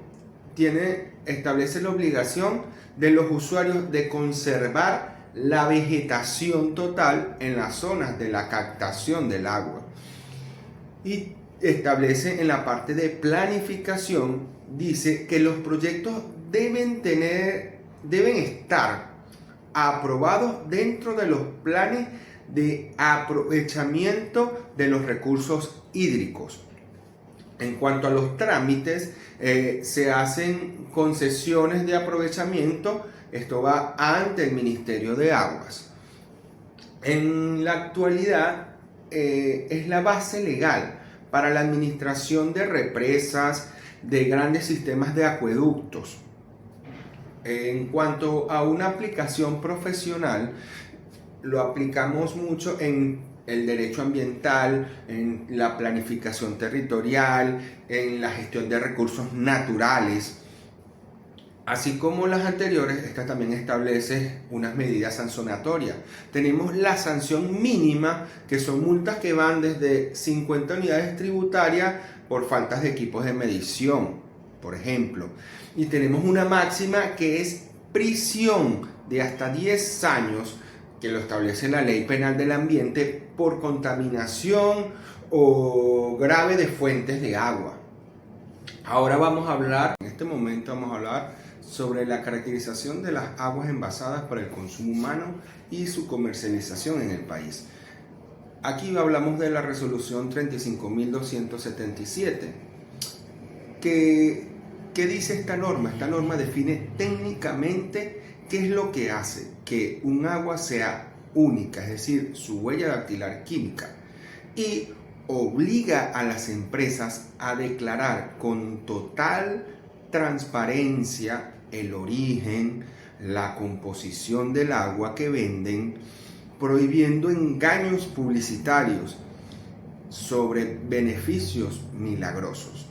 establece la obligación de los usuarios de conservar la vegetación total en las zonas de la captación del agua, y establece en la parte de planificación, dice que los proyectos deben estar aprobados dentro de los planes de aprovechamiento de los recursos hídricos. En cuanto a los trámites, se hacen concesiones de aprovechamiento. Esto va ante el Ministerio de Aguas. En la actualidad es la base legal para la administración de represas, de grandes sistemas de acueductos. En cuanto a una aplicación profesional, lo aplicamos mucho en el derecho ambiental, en la planificación territorial, en la gestión de recursos naturales. Así como las anteriores, esta también establece unas medidas sancionatorias. Tenemos la sanción mínima, que son multas que van desde 50 unidades tributarias por faltas de equipos de medición, por ejemplo. Y tenemos una máxima que es prisión de hasta 10 años, que lo establece la Ley Penal del Ambiente, por contaminación o grave de fuentes de agua. Ahora en este momento vamos a hablar sobre la caracterización de las aguas envasadas para el consumo humano y su comercialización en el país. Aquí hablamos de la resolución 35.277. ¿Qué dice esta norma? Esta norma define técnicamente ¿qué es lo que hace que un agua sea única, es decir, su huella dactilar química? Y obliga a las empresas a declarar con total transparencia el origen, la composición del agua que venden, prohibiendo engaños publicitarios sobre beneficios milagrosos.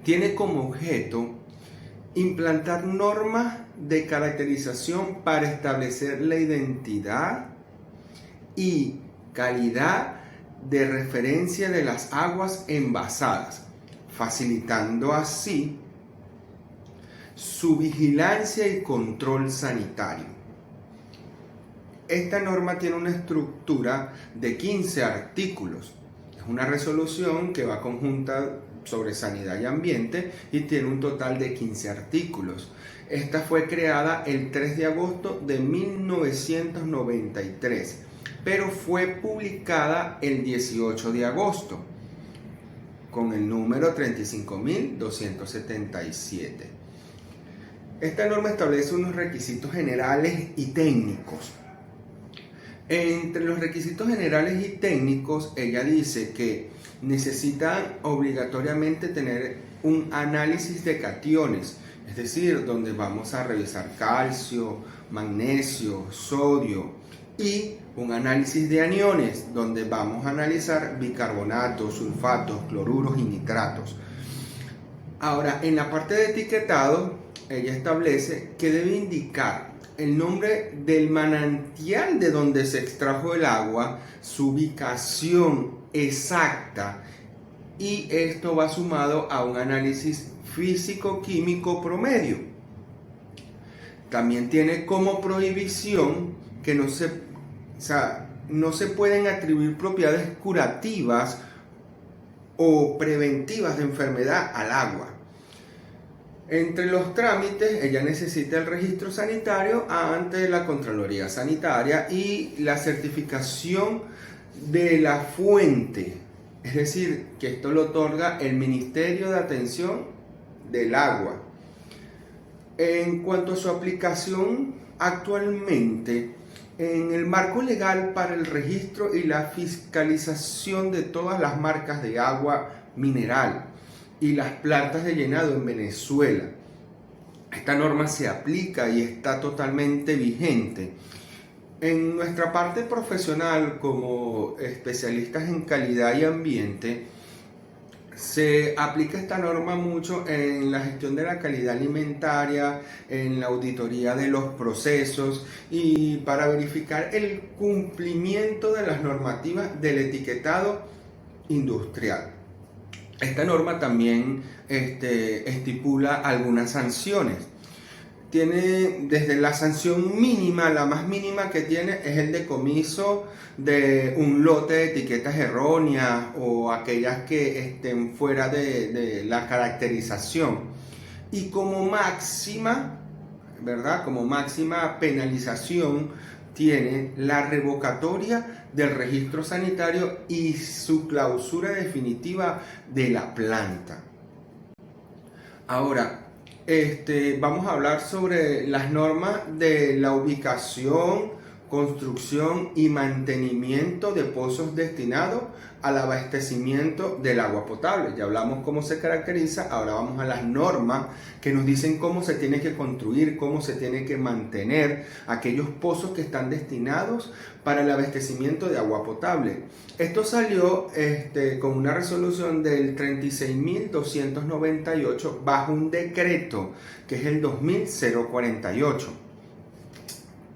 Tiene como objeto implantar normas de caracterización para establecer la identidad y calidad de referencia de las aguas envasadas, facilitando así su vigilancia y control sanitario. Esta norma tiene una estructura de 15 artículos. Es una resolución que va conjunta sobre sanidad y ambiente y tiene un total de 15 artículos. Esta fue creada el 3 de agosto de 1993, pero fue publicada el 18 de agosto con el número 35.277. Esta norma establece unos requisitos generales y técnicos. Entre los requisitos generales y técnicos, ella dice que necesitan obligatoriamente tener un análisis de cationes, es decir, donde vamos a revisar calcio, magnesio, sodio, y un análisis de aniones, donde vamos a analizar bicarbonatos, sulfatos, cloruros y nitratos. Ahora, en la parte de etiquetado, ella establece que debe indicar el nombre del manantial de donde se extrajo el agua, su ubicación exacta, y esto va sumado a un análisis físico-químico promedio. También tiene como prohibición que no se pueden atribuir propiedades curativas o preventivas de enfermedad al agua. Entre los trámites, ella necesita el registro sanitario ante la Contraloría Sanitaria y la certificación de la fuente, es decir, que esto lo otorga el Ministerio de Atención del Agua. En cuanto a su aplicación, actualmente, en el marco legal para el registro y la fiscalización de todas las marcas de agua mineral y las plantas de llenado en Venezuela, esta norma se aplica y está totalmente vigente. En nuestra parte profesional, como especialistas en calidad y ambiente, se aplica esta norma mucho en la gestión de la calidad alimentaria, en la auditoría de los procesos y para verificar el cumplimiento de las normativas del etiquetado industrial. Esta norma también estipula algunas sanciones. Tiene desde la sanción mínima, la más mínima que tiene es el decomiso de un lote de etiquetas erróneas o aquellas que estén fuera de la caracterización. Y como máxima, ¿verdad? Como máxima penalización tiene la revocatoria del registro sanitario y su clausura definitiva de la planta. Ahora, vamos a hablar sobre las normas de la ubicación, construcción y mantenimiento de pozos destinados al abastecimiento del agua potable. Ya hablamos cómo se caracteriza, ahora vamos a las normas que nos dicen cómo se tiene que construir, cómo se tiene que mantener aquellos pozos que están destinados para el abastecimiento de agua potable. Esto salió con una resolución del 36.298 bajo un decreto que es el 2048.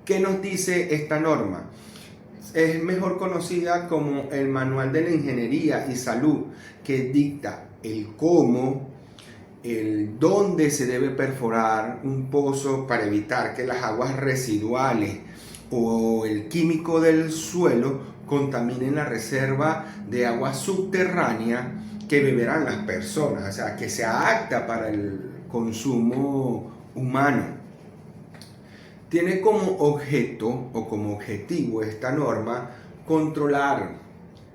¿Qué nos dice esta norma? Es mejor conocida como el Manual de la Ingeniería y Salud, que dicta el cómo, el dónde se debe perforar un pozo para evitar que las aguas residuales o el químico del suelo contaminen la reserva de agua subterránea que beberán las personas, o sea, que sea apta para el consumo humano. Tiene como objeto o como objetivo esta norma controlar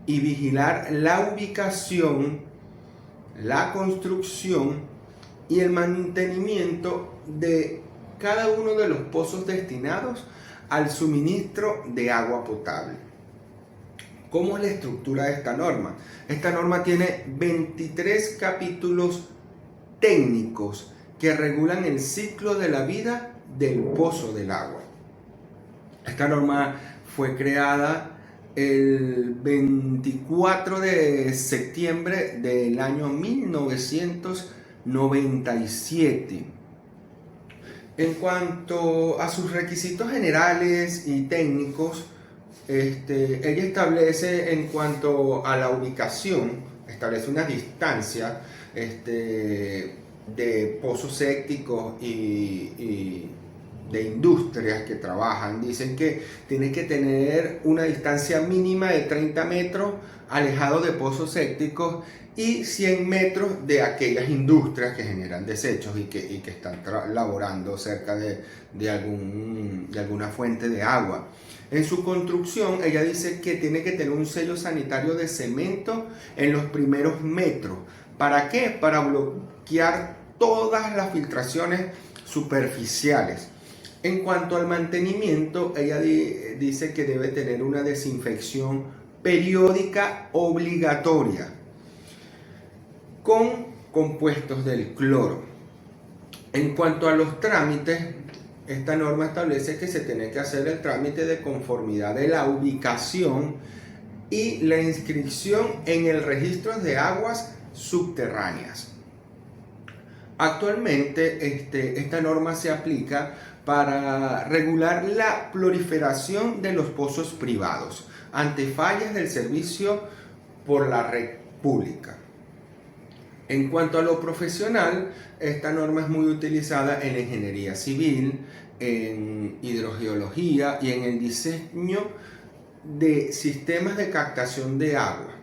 y vigilar la ubicación, la construcción y el mantenimiento de cada uno de los pozos destinados al suministro de agua potable. ¿Cómo es la estructura de esta norma? Esta norma tiene 23 capítulos técnicos que regulan el ciclo de la vida del pozo del agua. Esta norma fue creada el 24 de septiembre del año 1997. En cuanto a sus requisitos generales y técnicos, ella establece en cuanto a la ubicación, establece una distancia de pozos sépticos y de industrias que trabajan. Dicen que tiene que tener una distancia mínima de 30 metros alejado de pozos sépticos y 100 metros de aquellas industrias que generan desechos y que están laborando cerca de alguna fuente de agua. En su construcción, ella dice que tiene que tener un sello sanitario de cemento en los primeros metros. ¿Para qué? Para bloquear todas las filtraciones superficiales. En cuanto al mantenimiento, ella dice que debe tener una desinfección periódica obligatoria con compuestos del cloro. En cuanto a los trámites, esta norma establece que se tiene que hacer el trámite de conformidad de la ubicación y la inscripción en el registro de aguas subterráneas. Actualmente esta norma se aplica para regular la proliferación de los pozos privados ante fallas del servicio por la red pública. En cuanto a lo profesional, esta norma es muy utilizada en la ingeniería civil, en hidrogeología y en el diseño de sistemas de captación de agua.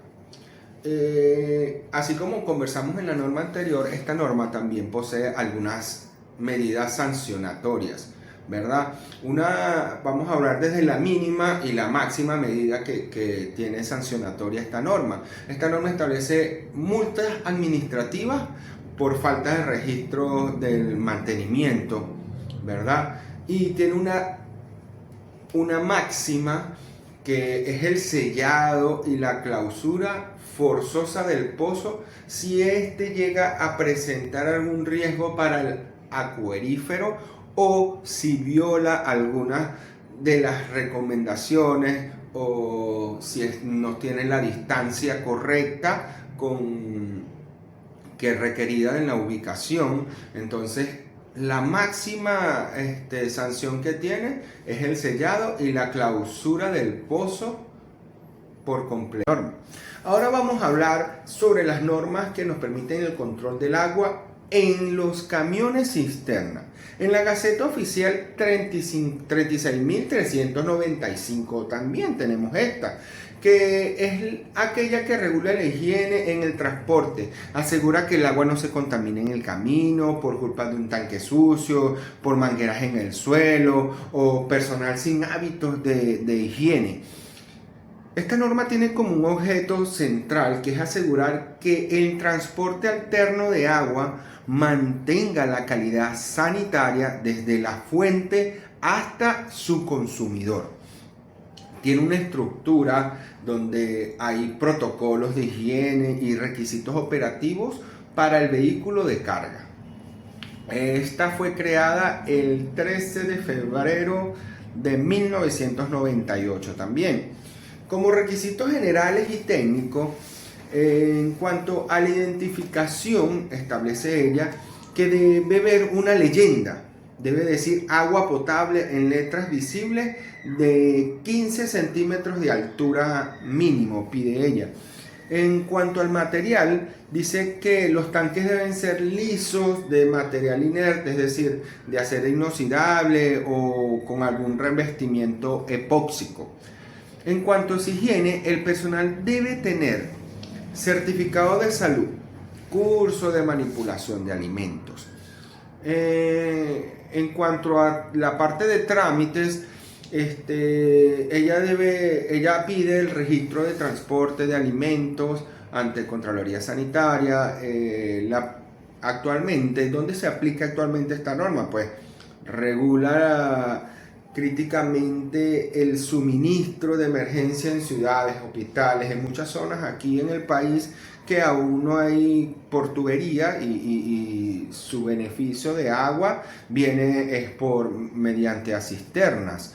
Así como conversamos en la norma anterior, esta norma también posee algunas medidas sancionatorias, ¿verdad? Vamos a hablar desde la mínima y la máxima medida que tiene sancionatoria esta norma. Esta norma establece multas administrativas por falta de registro del mantenimiento, ¿verdad? Y tiene una máxima que es el sellado y la clausura forzosa del pozo si éste llega a presentar algún riesgo para el acuífero o si viola alguna de las recomendaciones o si no tiene la distancia correcta que es requerida en la ubicación. Entonces la máxima sanción que tiene es el sellado y la clausura del pozo por completo. Ahora vamos a hablar sobre las normas que nos permiten el control del agua en los camiones cisterna. En la Gaceta Oficial 36.395 también tenemos esta, que es aquella que regula la higiene en el transporte. Asegura que el agua no se contamine en el camino por culpa de un tanque sucio, por mangueras en el suelo o personal sin hábitos de higiene. Esta norma tiene como un objeto central que es asegurar que el transporte alterno de agua mantenga la calidad sanitaria desde la fuente hasta su consumidor. Tiene una estructura donde hay protocolos de higiene y requisitos operativos para el vehículo de carga. Esta fue creada el 13 de febrero de 1998 también. Como requisitos generales y técnicos, en cuanto a la identificación, establece ella que debe haber una leyenda. Debe decir agua potable en letras visibles de 15 centímetros de altura mínimo, pide ella. En cuanto al material, dice que los tanques deben ser lisos, de material inerte, es decir, de acero inoxidable o con algún revestimiento epóxico. En cuanto a su higiene, el personal debe tener certificado de salud, curso de manipulación de alimentos. En cuanto a la parte de trámites, ella pide el registro de transporte de alimentos ante Contraloría Sanitaria. Actualmente, ¿dónde se aplica actualmente esta norma? Pues regula críticamente el suministro de emergencia en ciudades, hospitales, en muchas zonas aquí en el país que aún no hay por tubería y su beneficio de agua viene mediante a cisternas.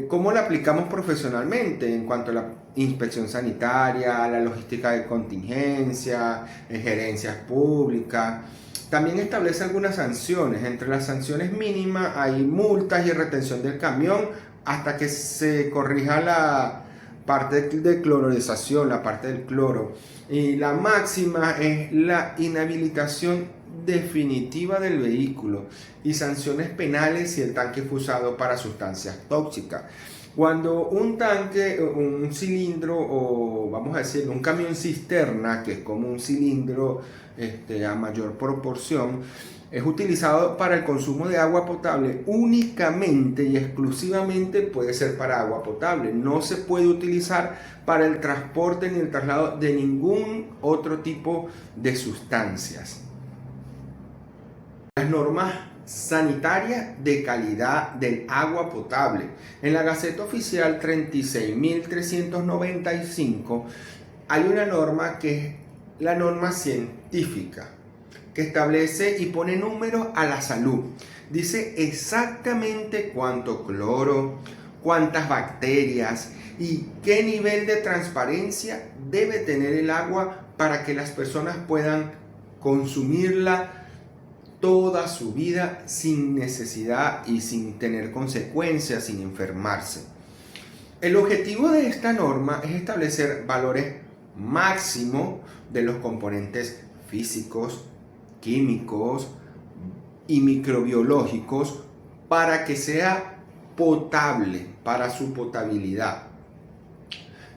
¿Cómo la aplicamos profesionalmente en cuanto a la inspección sanitaria, la logística de contingencia, gerencias públicas? También establece algunas sanciones. Entre las sanciones mínimas hay multas y retención del camión hasta que se corrija la parte de clororización, la parte del cloro. Y la máxima es la inhabilitación definitiva del vehículo y sanciones penales si el tanque fue usado para sustancias tóxicas. Cuando un tanque, un cilindro o vamos a decir un camión cisterna, que es como un cilindro a mayor proporción, es utilizado para el consumo de agua potable únicamente y exclusivamente puede ser para agua potable. No se puede utilizar para el transporte ni el traslado de ningún otro tipo de sustancias. Las normas sanitarias de calidad del agua potable. En la Gaceta Oficial 36.395 hay una norma que es la norma científica, que establece y pone números a la salud. Dice exactamente cuánto cloro, cuántas bacterias y qué nivel de transparencia debe tener el agua para que las personas puedan consumirla toda su vida sin necesidad y sin tener consecuencias, sin enfermarse. El objetivo de esta norma es establecer valores máximos de los componentes físicos, químicos y microbiológicos para que sea potable, para su potabilidad.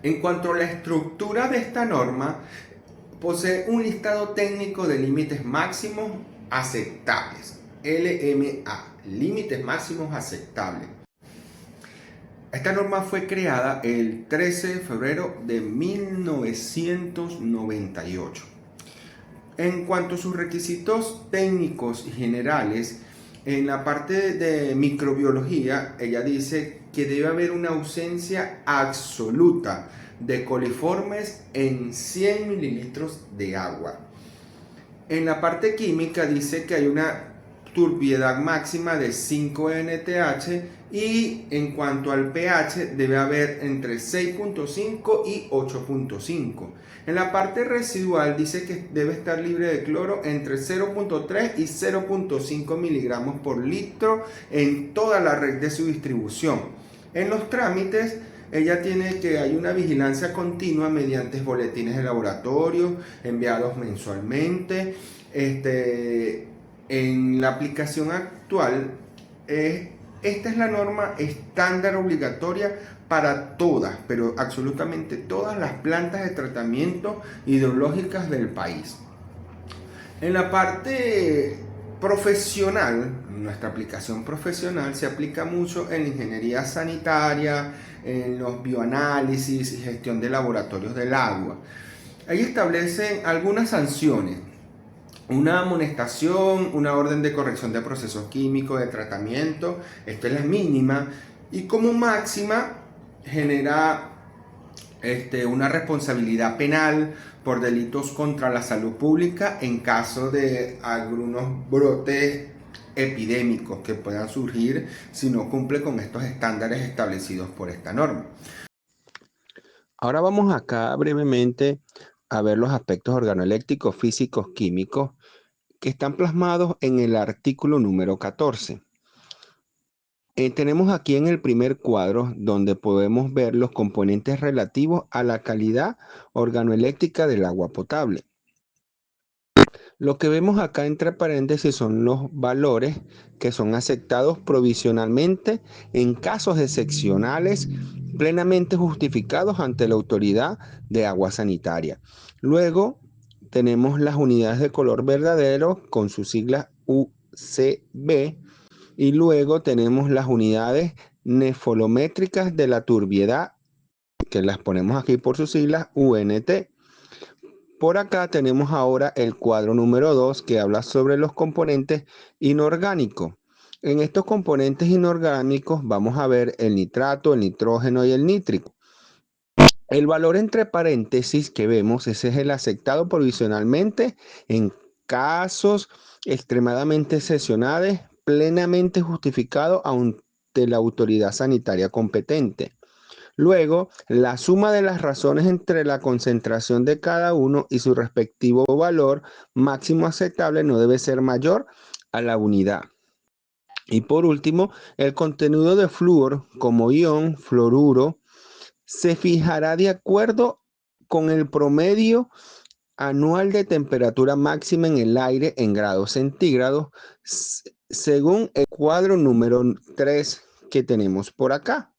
En cuanto a la estructura de esta norma, posee un listado técnico de límites máximos aceptables, LMA, límites máximos aceptables. Esta norma fue creada el 13 de febrero de 1998. En cuanto a sus requisitos técnicos y generales, en la parte de microbiología, ella dice que debe haber una ausencia absoluta de coliformes en 100 mililitros de agua. En la parte química dice que hay una turbiedad máxima de 5 NTH y en cuanto al pH debe haber entre 6.5 y 8.5. En la parte residual dice que debe estar libre de cloro entre 0.3 y 0.5 miligramos por litro en toda la red de su distribución. En los trámites, ella tiene que hay una vigilancia continua mediante boletines de laboratorio enviados mensualmente. En la aplicación actual, esta es la norma estándar obligatoria para todas, pero absolutamente todas las plantas de tratamiento hidrológicas del país. En la parte profesional, nuestra aplicación profesional se aplica mucho en ingeniería sanitaria, en los bioanálisis y gestión de laboratorios del agua. Ahí establecen algunas sanciones, una amonestación, una orden de corrección de procesos químicos de tratamiento, esta es la mínima, y como máxima genera una responsabilidad penal por delitos contra la salud pública en caso de algunos brotes epidémicos que puedan surgir si no cumple con estos estándares establecidos por esta norma. Ahora vamos acá brevemente a ver los aspectos organoeléctricos, físicos, químicos que están plasmados en el artículo número 14. Tenemos aquí en el primer cuadro donde podemos ver los componentes relativos a la calidad organoeléctrica del agua potable. Lo que vemos acá entre paréntesis son los valores que son aceptados provisionalmente en casos excepcionales plenamente justificados ante la autoridad de agua sanitaria. Luego tenemos las unidades de color verdadero con sus siglas UCB y luego tenemos las unidades nefolométricas de la turbiedad que las ponemos aquí por sus siglas UNT. Por acá tenemos ahora el cuadro número 2 que habla sobre los componentes inorgánicos. En estos componentes inorgánicos vamos a ver el nitrato, el nitrógeno y el nítrico. El valor entre paréntesis que vemos, ese es el aceptado provisionalmente en casos extremadamente excepcionales, plenamente justificado ante la autoridad sanitaria competente. Luego, la suma de las razones entre la concentración de cada uno y su respectivo valor máximo aceptable no debe ser mayor a la unidad. Y por último, el contenido de flúor como ion, fluoruro, se fijará de acuerdo con el promedio anual de temperatura máxima en el aire en grados centígrados, según el cuadro número 3 que tenemos por acá,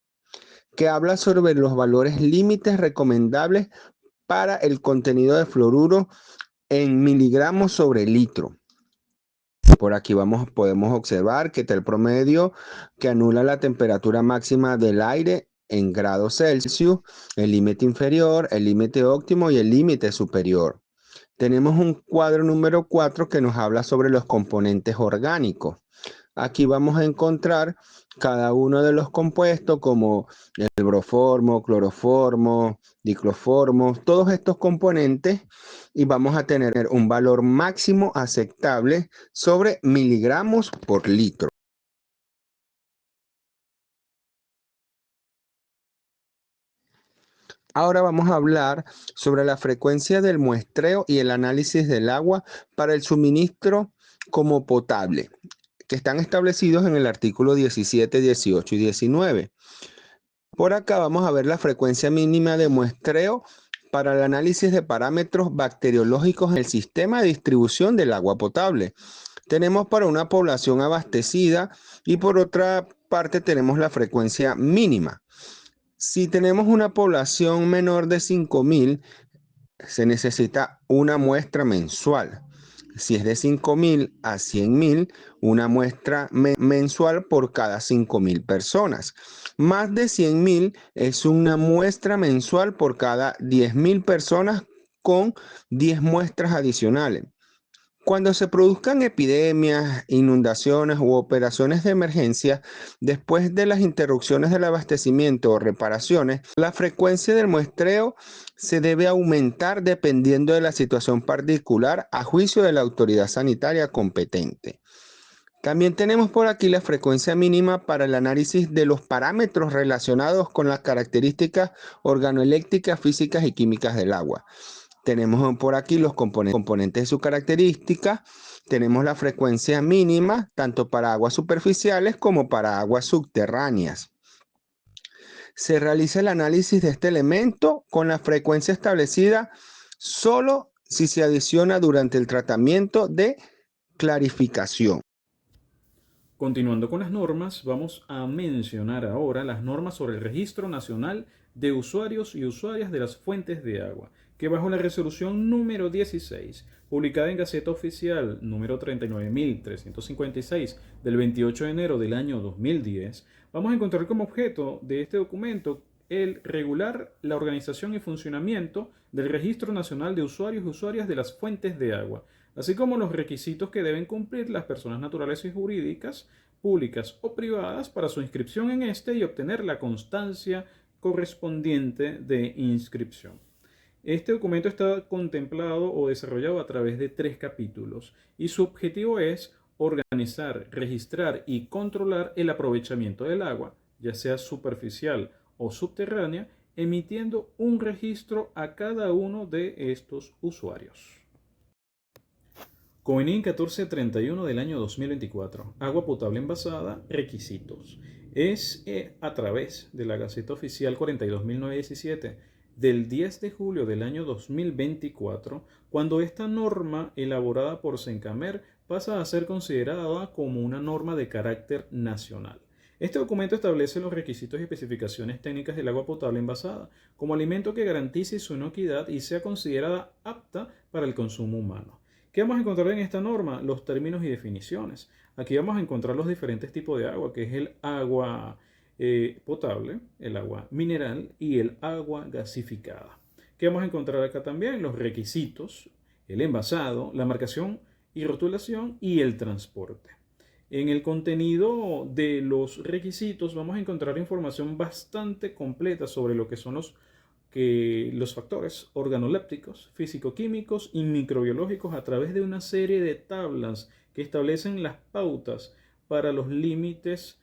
que habla sobre los valores límites recomendables para el contenido de fluoruro en miligramos sobre litro. Por aquí podemos observar que está el promedio que anula la temperatura máxima del aire en grados Celsius, el límite inferior, el límite óptimo y el límite superior. Tenemos un cuadro número 4 que nos habla sobre los componentes orgánicos. Aquí vamos a encontrar cada uno de los compuestos como el broformo, cloroformo, dicloformo, todos estos componentes, y vamos a tener un valor máximo aceptable sobre miligramos por litro. Ahora vamos a hablar sobre la frecuencia del muestreo y el análisis del agua para el suministro como potable, que están establecidos en el artículo 17, 18 y 19. Por acá vamos a ver la frecuencia mínima de muestreo para el análisis de parámetros bacteriológicos en el sistema de distribución del agua potable. Tenemos para una población abastecida y por otra parte tenemos la frecuencia mínima. Si tenemos una población menor de 5.000, se necesita una muestra mensual. Si es de 5.000 a 100.000, una muestra mensual por cada 5.000 personas. Más de 100.000 es una muestra mensual por cada 10.000 personas con 10 muestras adicionales. Cuando se produzcan epidemias, inundaciones u operaciones de emergencia, después de las interrupciones del abastecimiento o reparaciones, la frecuencia del muestreo se debe aumentar dependiendo de la situación particular a juicio de la autoridad sanitaria competente. También tenemos por aquí la frecuencia mínima para el análisis de los parámetros relacionados con las características organoeléctricas, físicas y químicas del agua. Tenemos por aquí los componentes de su característica. Tenemos la frecuencia mínima tanto para aguas superficiales como para aguas subterráneas. Se realiza el análisis de este elemento con la frecuencia establecida solo si se adiciona durante el tratamiento de clarificación. Continuando con las normas, vamos a mencionar ahora las normas sobre el Registro Nacional de Usuarios y Usuarias de las Fuentes de Agua, que bajo la resolución número 16, publicada en Gaceta Oficial número 39.356 del 28 de enero del año 2010, vamos a encontrar como objeto de este documento el regular la organización y funcionamiento del Registro Nacional de Usuarios y Usuarias de las Fuentes de Agua, así como los requisitos que deben cumplir las personas naturales y jurídicas, públicas o privadas para su inscripción en este y obtener la constancia correspondiente de inscripción. Este documento está contemplado o desarrollado a través de 3 capítulos y su objetivo es organizar, registrar y controlar el aprovechamiento del agua, ya sea superficial o subterránea, emitiendo un registro a cada uno de estos usuarios. COENIN 1431 del año 2024. Agua potable envasada. Requisitos. Es a través de la Gaceta Oficial 42.917 del 10 de julio del año 2024 cuando esta norma elaborada por Sencamer pasa a ser considerada como una norma de carácter nacional. Este documento establece los requisitos y especificaciones técnicas del agua potable envasada como alimento que garantice su inocuidad y sea considerada apta para el consumo humano. ¿Qué vamos a encontrar en esta norma? Los términos y definiciones. Aquí vamos a encontrar los diferentes tipos de agua, que es el agua potable, el agua mineral y el agua gasificada. ¿Qué vamos a encontrar acá también? Los requisitos, el envasado, la marcación y rotulación y el transporte. En el contenido de los requisitos vamos a encontrar información bastante completa sobre lo que son los factores organolépticos, físico-químicos y microbiológicos a través de una serie de tablas que establecen las pautas para los límites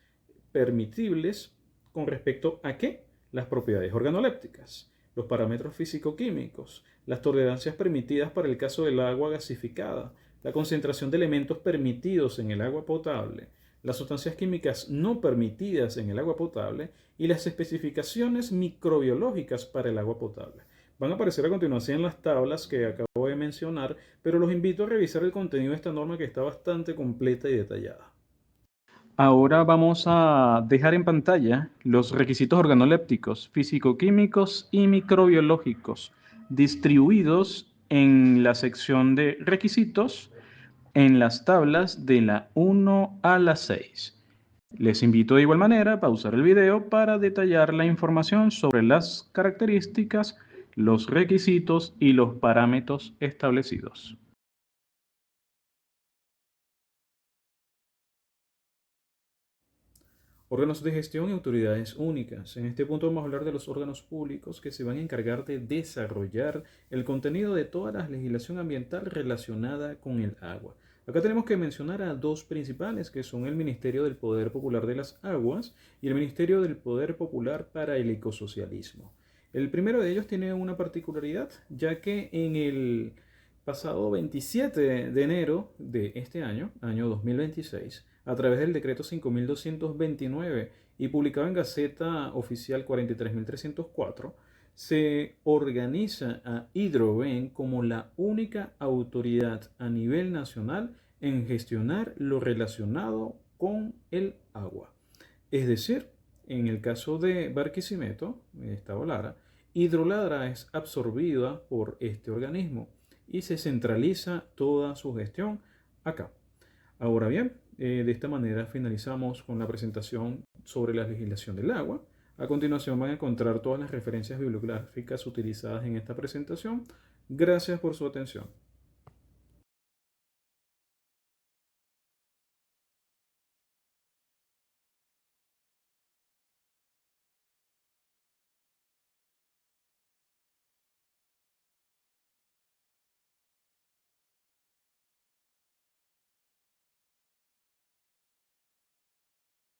permitibles con respecto a ¿qué? Las propiedades organolépticas, los parámetros físico-químicos, las tolerancias permitidas para el caso del agua gasificada, la concentración de elementos permitidos en el agua potable, las sustancias químicas no permitidas en el agua potable y las especificaciones microbiológicas para el agua potable. Van a aparecer a continuación las tablas que acabo de mencionar, pero los invito a revisar el contenido de esta norma que está bastante completa y detallada. Ahora vamos a dejar en pantalla los requisitos organolépticos, físico-químicos y microbiológicos distribuidos en la sección de requisitos en las tablas de la 1 a la 6. Les invito de igual manera a pausar el video para detallar la información sobre las características, los requisitos y los parámetros establecidos. Órganos de gestión y autoridades únicas. En este punto vamos a hablar de los órganos públicos que se van a encargar de desarrollar el contenido de toda la legislación ambiental relacionada con el agua. Acá tenemos que mencionar a dos principales, que son el Ministerio del Poder Popular de las Aguas y el Ministerio del Poder Popular para el Ecosocialismo. El primero de ellos tiene una particularidad, ya que en el pasado 27 de enero de este año 2026, a través del decreto 5.229 y publicado en Gaceta Oficial 43.304, se organiza a Hidroven como la única autoridad a nivel nacional en gestionar lo relacionado con el agua. Es decir, en el caso de Barquisimeto, Estado Lara, Hidroladra es absorbida por este organismo y se centraliza toda su gestión acá. Ahora bien, de esta manera finalizamos con la presentación sobre la legislación del agua. A continuación van a encontrar todas las referencias bibliográficas utilizadas en esta presentación. Gracias por su atención.